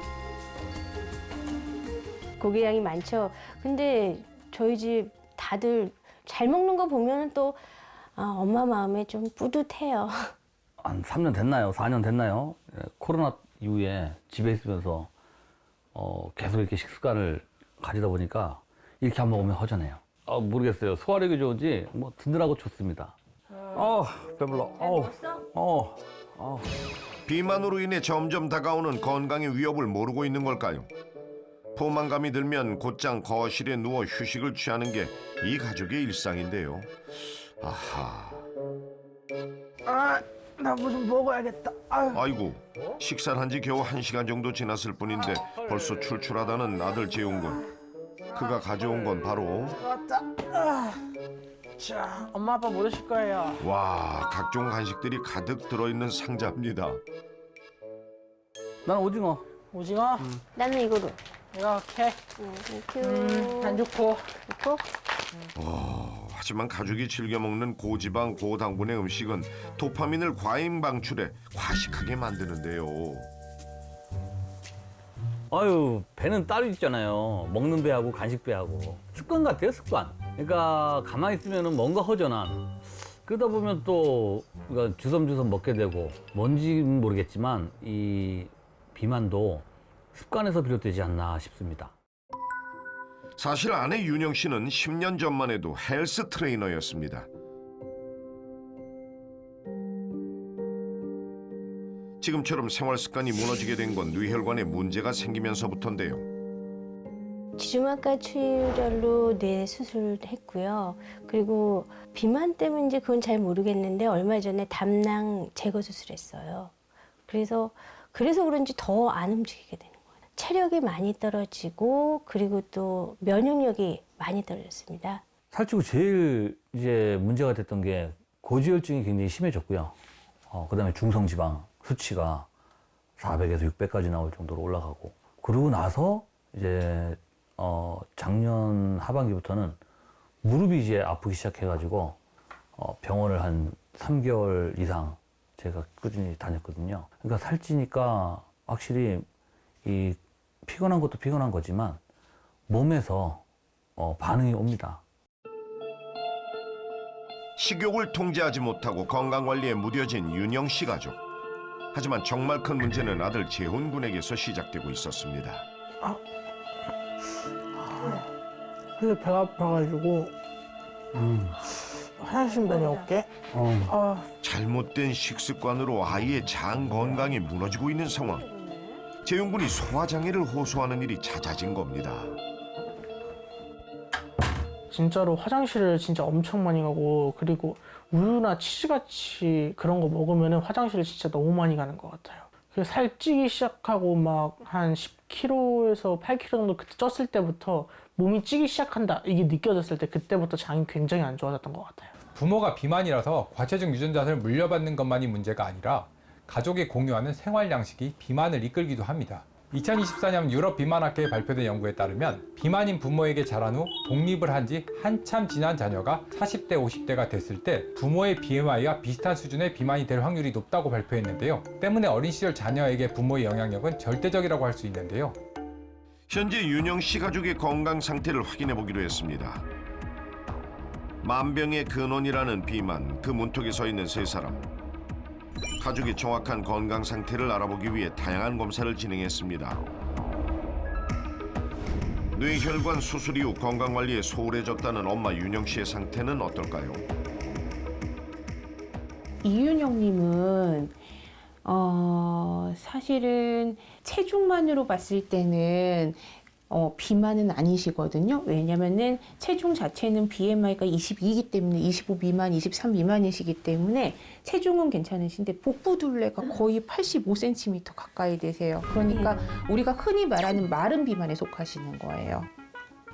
[SPEAKER 12] 고기량이 많죠. 근데 저희 집 다들 잘 먹는 거 보면 또 엄마 마음에 좀 뿌듯해요.
[SPEAKER 15] 한 3년 됐나요? 4년 됐나요? 코로나 이후에 집에 있으면서 계속 이렇게 식습관을 가지다 보니까 이렇게 안 먹으면 허전해요. 모르겠어요. 소화력이 좋은지 뭐 든든하고 좋습니다. 배불러.
[SPEAKER 10] 비만으로 인해 점점 다가오는 건강의 위협을 모르고 있는 걸까요? 포만감이 들면 곧장 거실에 누워 휴식을 취하는 게 이 가족의 일상인데요. 아하.
[SPEAKER 2] 나 뭐 좀 먹어야겠다.
[SPEAKER 10] 아이고, 식사를 한 지 겨우 1시간 정도 지났을 뿐인데 벌써 출출하다는 아들 재용군. 그가 가져온 건 바로
[SPEAKER 2] 자, 엄마 아빠 못 오실 거예요.
[SPEAKER 10] 와, 각종 간식들이 가득 들어있는 상자입니다.
[SPEAKER 15] 난 오징어.
[SPEAKER 2] 오징어?
[SPEAKER 12] 나는 이거로.
[SPEAKER 2] 이렇게.
[SPEAKER 12] 땡큐.
[SPEAKER 2] 안 좋고.
[SPEAKER 10] 하지만 가족이 즐겨 먹는 고지방 고당분의 음식은 도파민을 과잉 방출해 과식하게 만드는데요.
[SPEAKER 15] 아유, 배는 따로 있잖아요. 먹는 배하고 간식 배하고. 습관 같아요, 습관. 그러니까 가만히 있으면 뭔가 허전한. 그러다 보면 또 그러니까 주섬주섬 먹게 되고 뭔지는 모르겠지만 이 비만도 습관에서 비롯되지 않나 싶습니다.
[SPEAKER 10] 사실 아내 윤영 씨는 10년 전만 해도 헬스 트레이너였습니다. 지금처럼 생활 습관이 무너지게 된 건 뇌혈관에 문제가 생기면서부터인데요.
[SPEAKER 12] 지주막가 출혈로 뇌 수술을 했고요. 그리고 비만 때문인지 그건 잘 모르겠는데 얼마 전에 담낭 제거 수술했어요. 그래서 그런지 더 안 움직이게 되는 거예요. 체력이 많이 떨어지고 그리고 또 면역력이 많이 떨어졌습니다.
[SPEAKER 15] 살찌고 제일 이제 문제가 됐던 게 고지혈증이 굉장히 심해졌고요. 그다음에 중성지방 수치가 400에서 600까지 나올 정도로 올라가고 그러고 나서 이제 작년 하반기부터는 무릎이 이제 아프기 시작해가지고 병원을 한 3개월 이상 제가 꾸준히 다녔거든요. 그러니까 살찌니까 확실히 이 피곤한 것도 피곤한 거지만 몸에서 반응이 옵니다.
[SPEAKER 10] 식욕을 통제하지 못하고 건강관리에 무뎌진 윤영 씨 가족. 하지만 정말 큰 문제는 아들 재훈 군에게서 시작되고 있었습니다.
[SPEAKER 2] 그래서 배가 아파가지고 화장실 다녀올게.
[SPEAKER 10] 잘못된 식습관으로 아이의 장 건강이 무너지고 있는 상황. 재훈 군이 소화장애를 호소하는 일이 잦아진 겁니다.
[SPEAKER 16] 진짜로 화장실을 진짜 엄청 많이 가고, 그리고 우유나 치즈같이 그런 거 먹으면 화장실을 진짜 너무 많이 가는 것 같아요. 살 찌기 시작하고 막 한 10kg에서 8kg 정도 그때 쪘을 때부터 몸이 찌기 시작한다 이게 느껴졌을 때 그때부터 장이 굉장히 안 좋아졌던 것 같아요.
[SPEAKER 17] 부모가 비만이라서 과체중 유전자를 물려받는 것만이 문제가 아니라 가족이 공유하는 생활 양식이 비만을 이끌기도 합니다. 2024년 유럽 비만학회에 발표된 연구에 따르면 비만인 부모에게 자란 후 독립을 한 지 한참 지난 자녀가 40대, 50대가 됐을 때 부모의 BMI와 비슷한 수준의 비만이 될 확률이 높다고 발표했는데요. 때문에 어린 시절 자녀에게 부모의 영향력은 절대적이라고 할 수 있는데요.
[SPEAKER 10] 현재 윤영 씨 가족의 건강 상태를 확인해 보기로 했습니다. 만병의 근원이라는 비만, 그 문턱에 서 있는 세 사람. 가족의 정확한 건강 상태를 알아보기 위해 다양한 검사를 진행했습니다. 뇌혈관 수술 이후 건강관리에 소홀해졌다는 엄마 윤영 씨의 상태는 어떨까요?
[SPEAKER 18] 이윤영님은 사실은 체중만으로 봤을 때는 비만은 아니시거든요. 왜냐면은 체중 자체는 BMI가 22이기 때문에 25 미만, 23 미만이시기 때문에 체중은 괜찮으신데 복부둘레가 거의 85cm 가까이 되세요. 그러니까 우리가 흔히 말하는 마른 비만에 속하시는 거예요.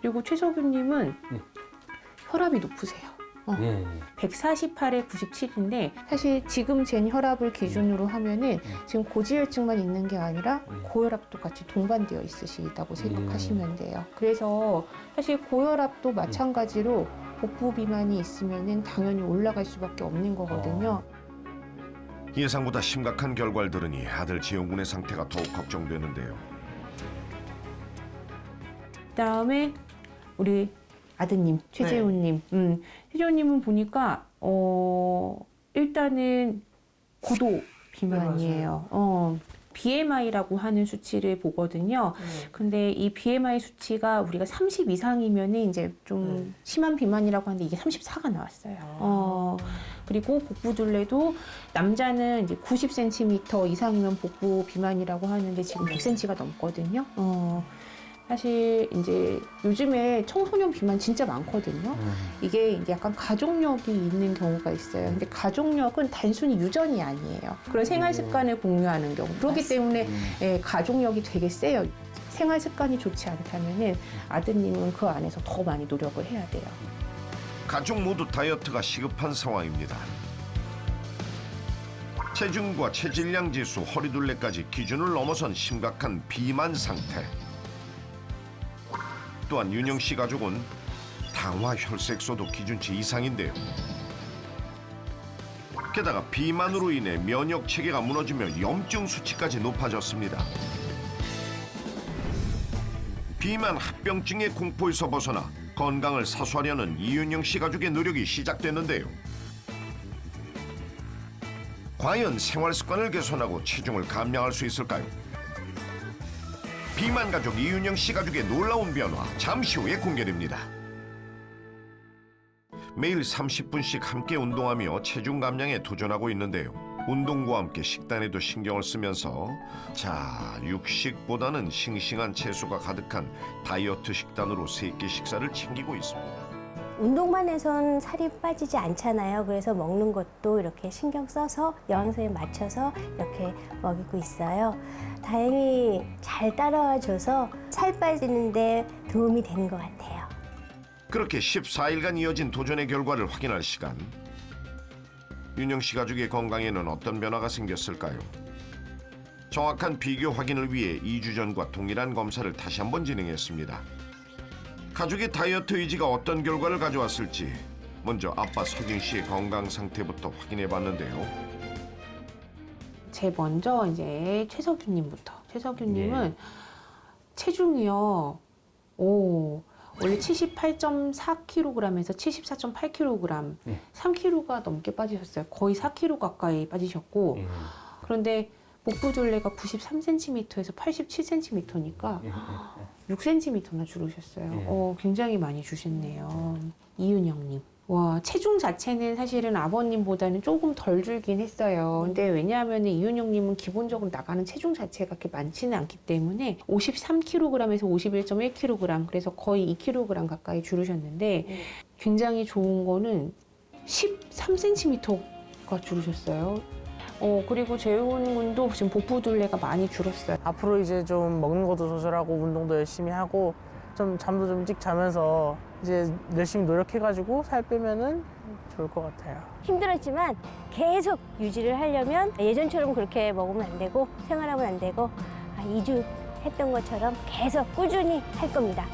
[SPEAKER 18] 그리고 최석윤님은 혈압이 높으세요. 148에 97인데 사실 지금 잰 혈압을 기준으로 하면은 지금 고지혈증만 있는 게 아니라 고혈압도 같이 동반되어 있으시다고 생각하시면 돼요. 그래서 사실 고혈압도 마찬가지로 복부 비만이 있으면은 당연히 올라갈 수밖에 없는 거거든요.
[SPEAKER 10] 예상보다 심각한 결과를 들으니 아들 지영 군의 상태가 더욱 걱정되는데요.
[SPEAKER 18] 그다음에 우리 아드님 최재훈님, 최재훈님은 보니까 일단은 고도 비만이에요. BMI라고 하는 수치를 보거든요. 근데 이 BMI 수치가 우리가 30 이상이면 이제 좀 심한 비만이라고 하는데 이게 34가 나왔어요. 그리고 복부둘레도 남자는 이제 90cm 이상이면 복부 비만이라고 하는데 지금 100cm가 넘거든요. 사실 이제 요즘에 청소년 비만 진짜 많거든요. 이게 이제 약간 가족력이 있는 경우가 있어요. 근데 가족력은 단순히 유전이 아니에요. 그런 생활 습관을 공유하는 경우. 그렇기 때문에 가족력이 되게 세요. 생활 습관이 좋지 않다면은 아드님은 그 안에서 더 많이 노력을 해야 돼요.
[SPEAKER 10] 가족 모두 다이어트가 시급한 상황입니다. 체중과 체질량 지수, 허리둘레까지 기준을 넘어선 심각한 비만 상태. 또한 윤영 씨 가족은 당화 혈색소도 기준치 이상인데요. 게다가 비만으로 인해 면역 체계가 무너지며 염증 수치까지 높아졌습니다. 비만 합병증의 공포에서 벗어나 건강을 사수하려는 이윤영 씨 가족의 노력이 시작됐는데요. 과연 생활 습관을 개선하고 체중을 감량할 수 있을까요? 비만 가족 이윤영 씨 가족의 놀라운 변화 잠시 후에 공개됩니다. 매일 30분씩 함께 운동하며 체중 감량에 도전하고 있는데요. 운동과 함께 식단에도 신경을 쓰면서 육식보다는 싱싱한 채소가 가득한 다이어트 식단으로 3끼 식사를 챙기고 있습니다.
[SPEAKER 19] 운동만 해선 살이 빠지지 않잖아요. 그래서 먹는 것도 이렇게 신경 써서 영양소에 맞춰서 이렇게 먹이고 있어요. 다행히 잘 따라와줘서 살 빠지는데 도움이 되는 것 같아요.
[SPEAKER 10] 그렇게 14일간 이어진 도전의 결과를 확인할 시간. 윤영 씨 가족의 건강에는 어떤 변화가 생겼을까요? 정확한 비교 확인을 위해 2주 전과 동일한 검사를 다시 한번 진행했습니다. 가족의 다이어트 의지가 어떤 결과를 가져왔을지 먼저 아빠 석윤 씨의 건강 상태부터 확인해 봤는데요.
[SPEAKER 18] 제일 먼저 이제 최석윤님부터. 최석윤님은 체중이요. 원래 78.4kg에서 74.8kg, 3kg가 넘게 빠지셨어요. 거의 4kg 가까이 빠지셨고, 그런데 복부둘레가 93cm에서 87cm니까 6cm나 줄으셨어요. 굉장히 많이 주셨네요. 이윤영님. 체중 자체는 사실은 아버님보다는 조금 덜 줄긴 했어요. 근데 왜냐하면 이윤영님은 기본적으로 나가는 체중 자체가 그렇게 많지는 않기 때문에 53kg에서 51.1kg, 그래서 거의 2kg 가까이 줄으셨는데 굉장히 좋은 거는 13cm가 줄으셨어요. 그리고 재훈 군도 지금 복부둘레가 많이 줄었어요.
[SPEAKER 16] 앞으로 이제 좀 먹는 것도 조절하고 운동도 열심히 하고 좀 잠도 좀 일찍 자면서 이제 열심히 노력해가지고 살 빼면은 좋을 것 같아요.
[SPEAKER 19] 힘들었지만 계속 유지를 하려면 예전처럼 그렇게 먹으면 안 되고 생활하면 안 되고 2주 했던 것처럼 계속 꾸준히 할 겁니다.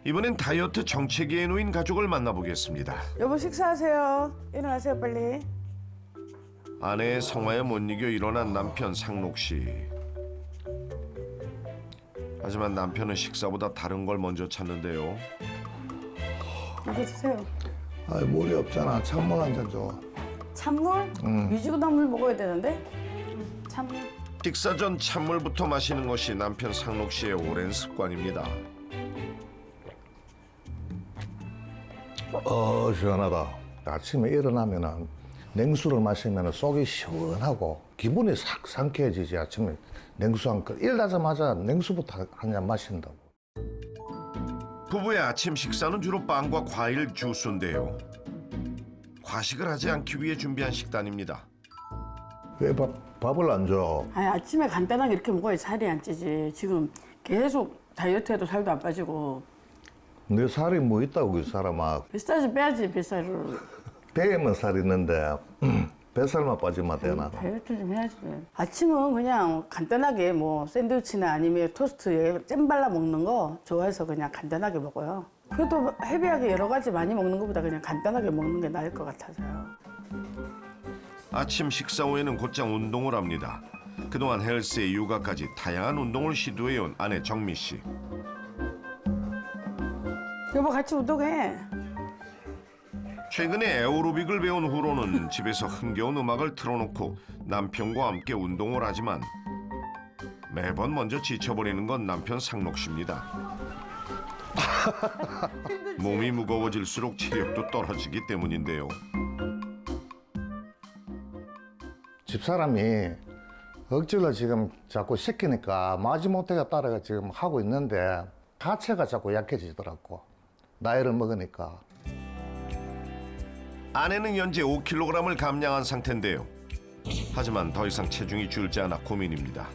[SPEAKER 10] 이번엔 다이어트 정체기에 놓인 가족을 만나보겠습니다.
[SPEAKER 20] 여보 식사하세요. 일어나세요 빨리.
[SPEAKER 10] 아내의 성화에 못 이겨 일어난 남편 상록 씨. 하지만 남편은 식사보다 다른 걸 먼저 찾는데요.
[SPEAKER 20] 이거 드세요.
[SPEAKER 21] 아, 물이 없잖아. 찬물 한 잔 줘.
[SPEAKER 20] 찬물? 미지근한 물 먹어야 되는데. 찬물.
[SPEAKER 10] 식사 전 찬물부터 마시는 것이 남편 상록 씨의 오랜 습관입니다.
[SPEAKER 21] 시원하다. 아침에 일어나면은 냉수를 마시면 속이 시원하고 기분이 싹 상쾌해지지. 아침에 냉수 한 컵. 일어나자마자 냉수부터 한 잔 마신다고.
[SPEAKER 10] 부부의 아침 식사는 주로 빵과 과일, 주스인데요. 과식을 하지 않기 위해 준비한 식단입니다.
[SPEAKER 21] 왜 밥을 안 줘?
[SPEAKER 20] 아니 아침에 간단하게 이렇게 먹어야 살이 안 찌지. 지금 계속 다이어트해도 살도 안 빠지고.
[SPEAKER 21] 내 살이 뭐 있다고 이 사람아.
[SPEAKER 20] 뱃살 빼야지 뱃살을.
[SPEAKER 21] 배에만 살 있는데 뱃살만 빠지면 되나?
[SPEAKER 20] 다이어트 좀 해야지. 아침은 그냥 간단하게 뭐 샌드위치나 아니면 토스트에 잼 발라 먹는 거 좋아해서 그냥 간단하게 먹어요. 그래도 헤비하게 여러 가지 많이 먹는 것보다 그냥 간단하게 먹는 게 나을 것 같아서요.
[SPEAKER 10] 아침 식사 후에는 곧장 운동을 합니다. 그동안 헬스에 요가까지 다양한 운동을 시도해온 아내 정미 씨.
[SPEAKER 20] 여보 같이 운동해.
[SPEAKER 10] 최근에 에어로빅을 배운 후로는 집에서 흥겨운 음악을 틀어놓고 남편과 함께 운동을 하지만 매번 먼저 지쳐버리는 건 남편 상록 씨입니다. 몸이 무거워질수록 체력도 떨어지기 때문인데요.
[SPEAKER 21] 집사람이 억지로 지금 자꾸 시키니까 마지못해가 따라가 지금 하고 있는데 하체가 자꾸 약해지더라고. 나이를 먹으니까.
[SPEAKER 10] 아내는 현재 5kg을 감량한 상태인데요. 하지만 더 이상 체중이 줄지 않아 고민입니다.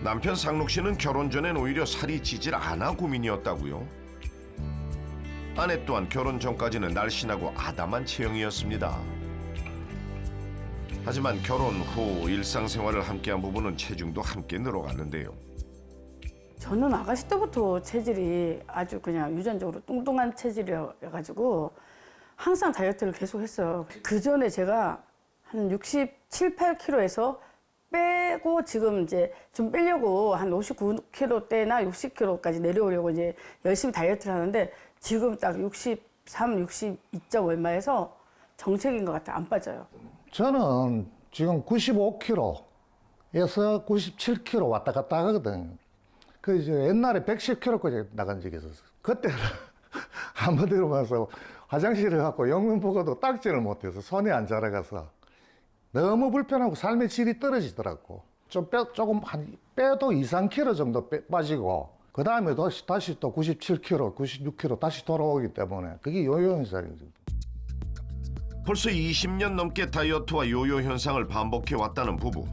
[SPEAKER 10] 남편 상록 씨는 결혼 전엔 오히려 살이 찌질 않아 고민이었다고요. 아내 또한 결혼 전까지는 날씬하고 아담한 체형이었습니다. 하지만 결혼 후 일상생활을 함께한 부부는 체중도 함께 늘어갔는데요.
[SPEAKER 20] 저는 아가씨 때부터 체질이 아주 그냥 유전적으로 뚱뚱한 체질이어가지고 항상 다이어트를 계속 했어요. 그 전에 제가 한 67, 8kg에서 빼고 지금 이제 좀 빼려고 한 59kg대나 60kg까지 내려오려고 이제 열심히 다이어트를 하는데 지금 딱 63, 62점 얼마에서 정책인 것 같아요. 안 빠져요.
[SPEAKER 21] 저는 지금 95kg에서 97kg 왔다 갔다 하거든요. 그 이제 옛날에 110kg까지 나간 적이 있었어요. 그때는 한번 들어가서 화장실에 가고 영문 보고도 닦지를 못해서 손이 안 자라가서 너무 불편하고 삶의 질이 떨어지더라고. 조금 한 빼도 2, 3kg 정도 빠지고 그 다음에 다시 또 97kg, 96kg 다시 돌아오기 때문에 그게 요요 현상이죠.
[SPEAKER 10] 벌써 20년 넘게 다이어트와 요요 현상을 반복해 왔다는 부부.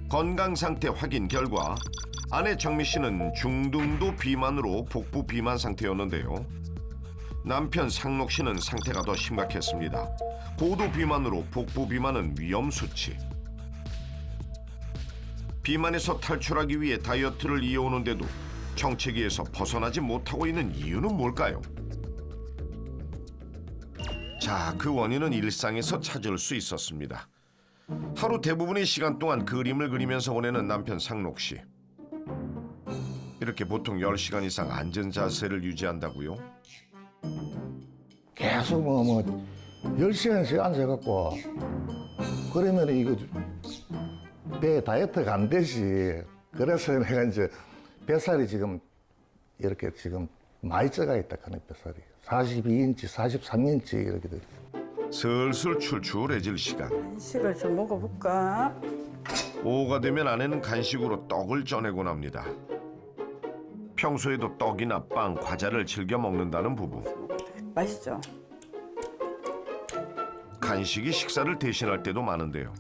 [SPEAKER 10] 건강 상태 확인 결과 아내 정미 씨는 중등도 비만으로 복부 비만 상태였는데요. 남편 상록 씨는 상태가 더 심각했습니다. 고도 비만으로 복부 비만은 위험 수치. 비만에서 탈출하기 위해 다이어트를 이어오는데도 정체기에서 벗어나지 못하고 있는 이유는 뭘까요? 자, 그 원인은 일상에서 찾을 수 있었습니다. 하루 대부분의 시간 동안 그림을 그리면서 보내는 남편 상록 씨. 이렇게 보통 10시간 이상 앉은 자세를 유지한다고요?
[SPEAKER 21] 계속 뭐 10시간씩 앉아갖고 그러면 이거 배 다이어트가 안 되지. 그래서 내가 이제 뱃살이 지금 이렇게 지금 많이 쪄가 있다, 그네 뱃살이. 42인치, 43인치 이렇게 돼.
[SPEAKER 10] 슬슬 출출해질 시간.
[SPEAKER 20] 간식을 좀 먹어볼까?
[SPEAKER 10] 오후가 되면 아내는 간식으로 떡을 쪄내곤 합니다. 평소에도 떡이나 빵, 과자를 즐겨 먹는다는 부부.
[SPEAKER 20] 맛있죠?
[SPEAKER 10] 간식이 식사를 대신할 때도 많은데요.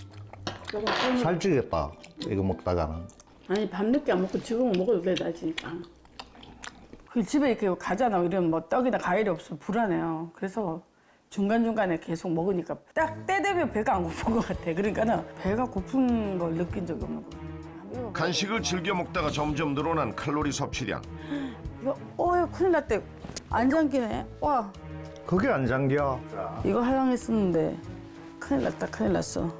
[SPEAKER 21] 살찌겠다, 이거 먹다가는.
[SPEAKER 20] 아니 밤늦게 안 먹고 지금 먹어도 돼 나지니까. 그 집에 이렇게 가잖아. 이런 뭐 떡이나 과일이 없으면 불안해요. 그래서 중간중간에 계속 먹으니까 딱 때 되면 배가 안 고픈 것 같아. 그러니까는 배가 고픈 걸 느낀 적이 없는 거야.
[SPEAKER 10] 간식을 즐겨 먹다가 점점 늘어난 칼로리 섭취량.
[SPEAKER 20] 이거 큰일 났대. 안 잠기네. 와.
[SPEAKER 21] 그게 안 잠겨.
[SPEAKER 20] 이거 하향했었는데 큰일 났다. 큰일 났어.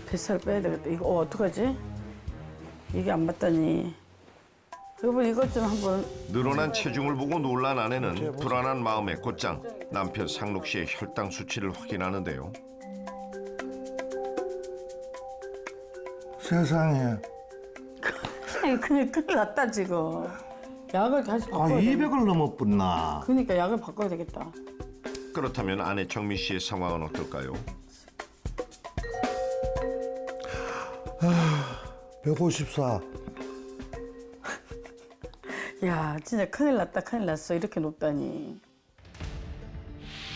[SPEAKER 20] 뱃살 빼야 되겠다. 이거 어떡하지? 이게 안 맞다니. 여러분 이것 좀 한번.
[SPEAKER 10] 늘어난 체중을 보고 놀란 아내는 불안한 마음에 곧장 남편 상록 씨의 혈당 수치를 확인하는데요.
[SPEAKER 21] 세상에.
[SPEAKER 20] 큰일 났다 지금. 약을 다시 바꿔야 돼.
[SPEAKER 21] 200을 넘어뿐나.
[SPEAKER 20] 그러니까 약을 바꿔야 되겠다.
[SPEAKER 10] 그렇다면 아내 정미 씨의 상황은 어떨까요?
[SPEAKER 21] 154.
[SPEAKER 20] 야 진짜 큰일 났다. 큰일 났어. 이렇게 높다니.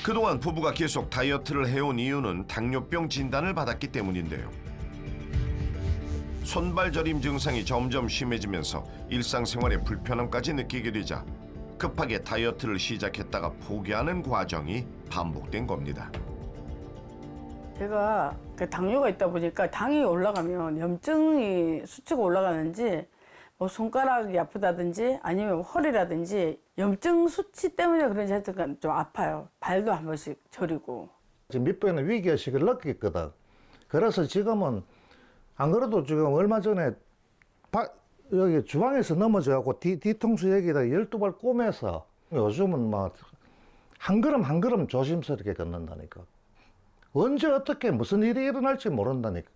[SPEAKER 10] 그동안 부부가 계속 다이어트를 해온 이유는 당뇨병 진단을 받았기 때문인데요. 손발저림 증상이 점점 심해지면서 일상생활에 불편함까지 느끼게 되자 급하게 다이어트를 시작했다가 포기하는 과정이 반복된 겁니다.
[SPEAKER 20] 제가 그 당뇨가 있다 보니까 당이 올라가면 염증이 수치가 올라가는지 뭐 손가락이 아프다든지 아니면 허리라든지 염증 수치 때문에 그런지 하여튼 좀 아파요. 발도 한 번씩 저리고.
[SPEAKER 21] 지금 밑배는 위기의식을 느꼈거든. 그래서 지금은 안 그래도 지금 얼마 전에 여기 주방에서 넘어져갖고 뒤통수 여기다 12발 꼬매서 요즘은 막 한 걸음 한 걸음 조심스럽게 걷는다니까. 언제 어떻게 무슨 일이 일어날지 모른다니까.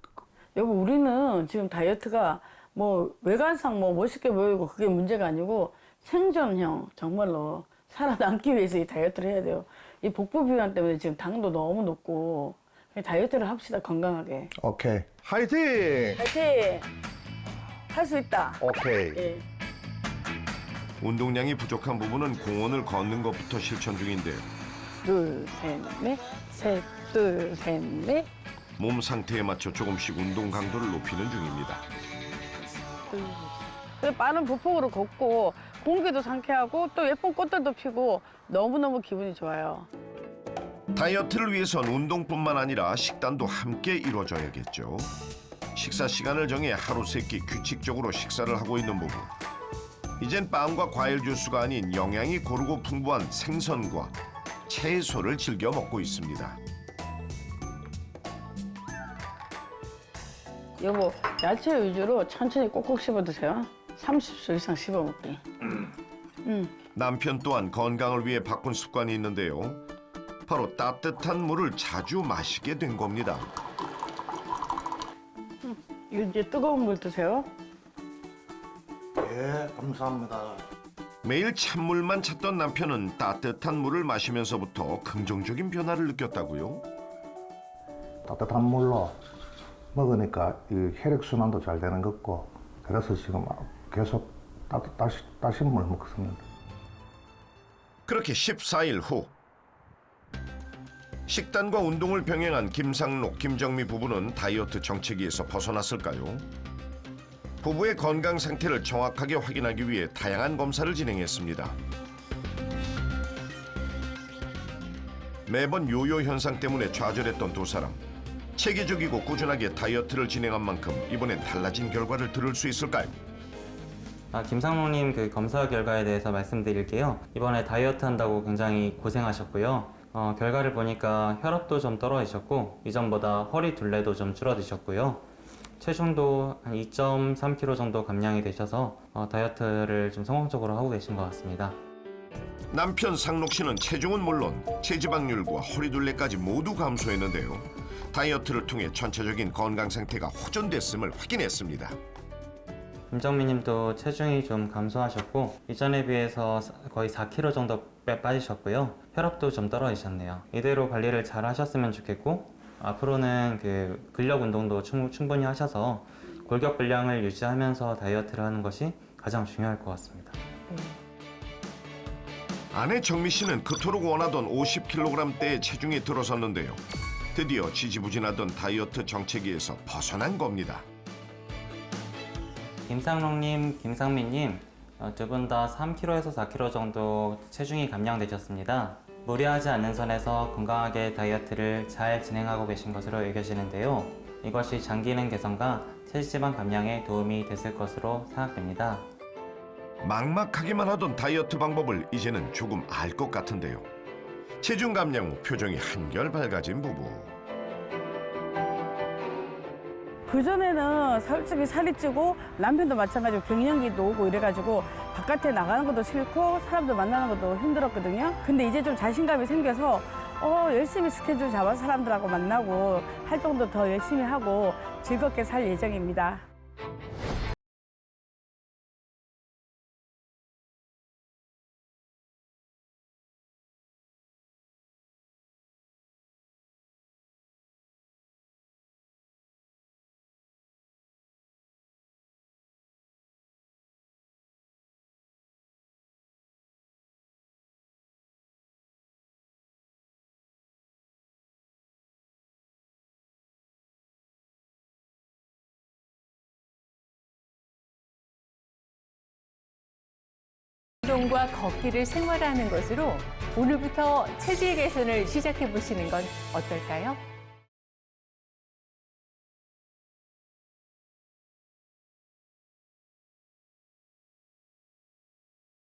[SPEAKER 20] 여보 우리는 지금 다이어트가 뭐 외관상 뭐 멋있게 보이고 그게 문제가 아니고 생존형 정말로 살아남기 위해서 이 다이어트를 해야 돼요. 이 복부 비만 때문에 지금 당도 너무 높고 다이어트를 합시다 건강하게.
[SPEAKER 21] 오케이. 화이팅!
[SPEAKER 20] 화이팅! 할 수 있다.
[SPEAKER 21] 오케이.
[SPEAKER 20] 예.
[SPEAKER 10] 운동량이 부족한 부부는 공원을 걷는 것부터 실천 중인데요.
[SPEAKER 20] 둘, 셋, 넷. 셋, 둘, 셋, 넷.
[SPEAKER 10] 몸 상태에 맞춰 조금씩 운동 강도를 높이는 중입니다.
[SPEAKER 20] 빠른 보폭으로 걷고 공기도 상쾌하고 또 예쁜 꽃들도 피고 너무너무 기분이 좋아요.
[SPEAKER 10] 다이어트를 위해선 운동뿐만 아니라 식단도 함께 이루어져야겠죠. 식사 시간을 정해 하루 세 끼 규칙적으로 식사를 하고 있는 부부. 이젠 빵과 과일 주스가 아닌 영양이 고르고 풍부한 생선과 채소를 즐겨 먹고 있습니다.
[SPEAKER 20] 여보, 야채 위주로 천천히 꼭꼭 씹어 드세요. 30수 이상 씹어 먹기.
[SPEAKER 10] 남편 또한 건강을 위해 바꾼 습관이 있는데요. 바로 따뜻한 물을 자주 마시게 된 겁니다.
[SPEAKER 20] 이거 이제 뜨거운 물 드세요.
[SPEAKER 21] 예, 감사합니다.
[SPEAKER 10] 매일 찬물만 찾던 남편은 따뜻한 물을 마시면서부터 긍정적인 변화를 느꼈다고요.
[SPEAKER 21] 따뜻한 물로 먹으니까 이 혈액순환도 잘 되는 것 같고 그래서 지금 계속 따신 물 먹습니다.
[SPEAKER 10] 그렇게 14일 후 식단과 운동을 병행한 김상록, 김정미 부부는 다이어트 정체기에서 벗어났을까요? 부부의 건강 상태를 정확하게 확인하기 위해 다양한 검사를 진행했습니다. 매번 요요 현상 때문에 좌절했던 두 사람. 체계적이고 꾸준하게 다이어트를 진행한 만큼 이번엔 달라진 결과를 들을 수 있을까요?
[SPEAKER 3] 김상록님 그 검사 결과에 대해서 말씀드릴게요. 이번에 다이어트 한다고 굉장히 고생하셨고요. 결과를 보니까 혈압도 좀 떨어지셨고 이전보다 허리 둘레도 좀 줄어드셨고요. 체중도 한 2.3kg 정도 감량이 되셔서 다이어트를 좀 성공적으로 하고 계신 것 같습니다.
[SPEAKER 10] 남편 상록 씨는 체중은 물론 체지방률과 허리둘레까지 모두 감소했는데요. 다이어트를 통해 전체적인 건강 상태가 호전됐음을 확인했습니다.
[SPEAKER 3] 김정민 님도 체중이 좀 감소하셨고 이전에 비해서 거의 4kg 정도 빠지셨고요. 혈압도 좀 떨어지셨네요. 이대로 관리를 잘 하셨으면 좋겠고 앞으로는 그 근력 운동도 충분히 하셔서 골격 분량을 유지하면서 다이어트를 하는 것이 가장 중요할 것 같습니다.
[SPEAKER 10] 아내 정미 씨는 그토록 원하던 50kg대의 체중이 들어섰는데요. 드디어 지지부진하던 다이어트 정체기에서 벗어난 겁니다.
[SPEAKER 3] 김상록님, 김상민님 두 분 다 3kg에서 4kg 정도 체중이 감량되셨습니다. 무리하지 않는 선에서 건강하게 다이어트를 잘 진행하고 계신 것으로 여겨지는데요. 이것이 장기능 개선과 체지방 감량에 도움이 됐을 것으로 생각됩니다.
[SPEAKER 10] 막막하기만 하던 다이어트 방법을 이제는 조금 알 것 같은데요. 체중 감량 후 표정이 한결 밝아진 부부.
[SPEAKER 20] 그전에는 솔직히 살이 찌고 남편도 마찬가지로 갱년기도 오고 이래가지고 바깥에 나가는 것도 싫고 사람들 만나는 것도 힘들었거든요. 근데 이제 좀 자신감이 생겨서 열심히 스케줄 잡아서 사람들하고 만나고 활동도 더 열심히 하고 즐겁게 살 예정입니다.
[SPEAKER 6] 운동과 걷기를 생활화하는 것으로 오늘부터 체질 개선을 시작해 보시는 건 어떨까요?